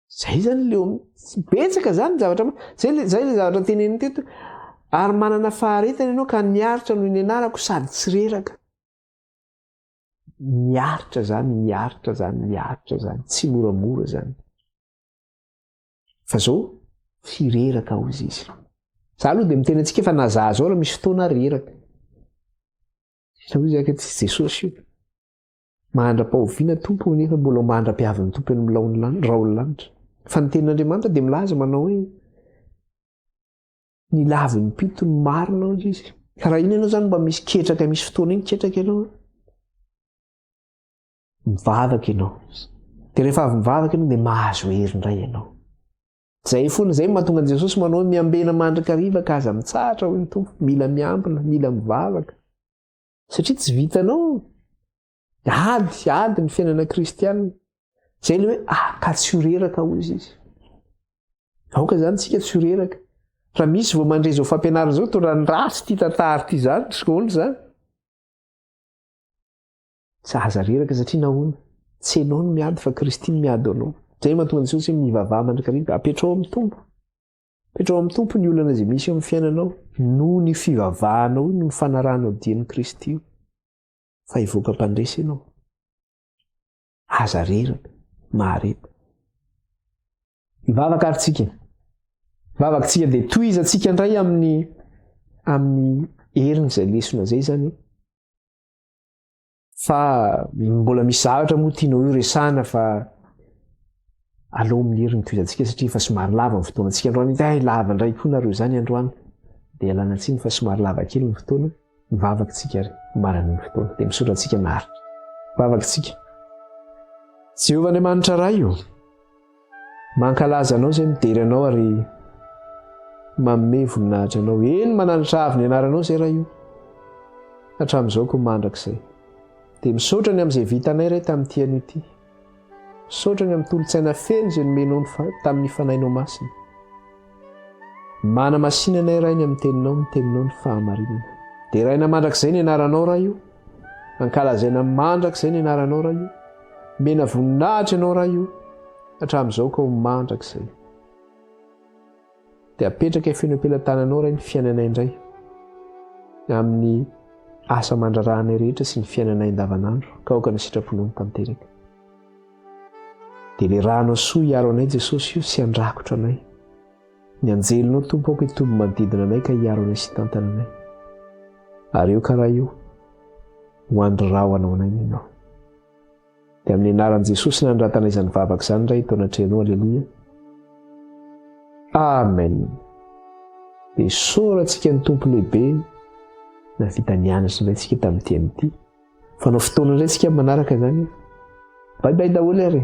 zay zany leo betsaka zany zavatra zay le zavatra teneny teto ary manana faharetana ianao ka niaritra noho ny anarako sady tsy reraka. Miaritra zany tsy moramora zany fa zao fireraka ozy izy. Za aloha dia miteny antsika fa nazaha zao raha misy fotoana reraka. Satria Jesosy io mahandra-pahoviana tompo nefa mbola mahandra-piavin'ny tompo eny amin'ny raony lanitra. Fa ny tenin'Andriamanitra dia milaza manao hoe ny lavin'ny pito ny marina ozy izy. Ka raha iny ianao zany mba misy ketraka misy fotoana iny ketraka ianao mivavaka ianao. Dia rehefa avy mivavaka ianao dia mahazo hery indray ianao. Zay foana zay mahatonga Jesosy manao miambena mandrakariva ka aza mitsahatra hoy ny tompo, mila miambina, mila mivavaka. Satria tsy vitanao ady ny fiainana kristianina. Zay le hoe ka tsy horeraka ozy izy. Aoka zany tsika tsy horeraka. Raha misy vao mandray zao fampianarana zao to raha ny ratsy ty tantara ty zany skoly zany. Tsy aza reraka satria nahoana? Tsy ianao no miady fa Kristy no miady anao. Zay mahatonga Jesosy hoe mivavaha mandrakariva. Apetrao amin'ny tompo. Apetrao amin'ny tompo ny olana izay misy amin'ny fiainanao noho ny fivavahanao noho ny fanarahanao dian'i Kristy io. Fa hivoaka mpandresy ianao. Aza reraka, mahareta. Mivavaka ary tsika. Mivavaka tsika dia tohizantsika indray amin'ny heriny izay lesona zay zany. Fa mbola misy zavatra moa tianao io resahana fa aleo amin'ny heriny tohizantsika satria fa somary lava ny fotoanantsika androany. Lava indray koa nareo zany androany. Dia alana tsiny fa somary lava kely ny fotoana. Mivavaka tsika ary marana ny fotoana. Dia misaotra antsika maharitra. Mivavaka tsika. Jehovah Andriamanitra ray io. Mankalaza anao zay midery anao ary manome voninahitra anao. Eny mananatra avy ny anaranao zay raha io. Hatramin'izao koa mandrakizay. Dia misaotra ny amin'izay vitanay ray tamin'ity anio ity. Misaotra ny amin'ny tolo-tsaina feno izay nomenao tamin'ny fanahinao masina. Mana-masinanay ray ny amin'ny teninao ny fahamarinana. Dia raina mandrakizay ny anaranao raha io. Ankalazaina mandrakizay ny anaranao raha io. Mena voninahitra ianao raha io. Hatramin'izao ka ho mandrakizay. Dia apetraka feno am-pelantananao raha ny fiainanay indray. Amin'ny asa mandrarahanay rehetra sy ny fiainanay andavanandro ka aoka ny sitraponao tanteraka. Dia le ranao soa hiaro anay Jesosy io sy andrakotra anay. Ny anjelinao tompo aoka hitombo manodidina anay ka hiaro anay sy tantana anay. Ary eo ka raha io ho androraonao anay ianao. Dia amin'ny anaran'i Jesosy nandratanay izany vavaka izany indray tao anatrehanao. Aleluia. Amen. Dia sorantsika ny tompo lehibe na vita nianatra indray tsika tamin'ity an'ity. Fanao fotoana indray tsika manaraka zany. Bye bye daholo ary.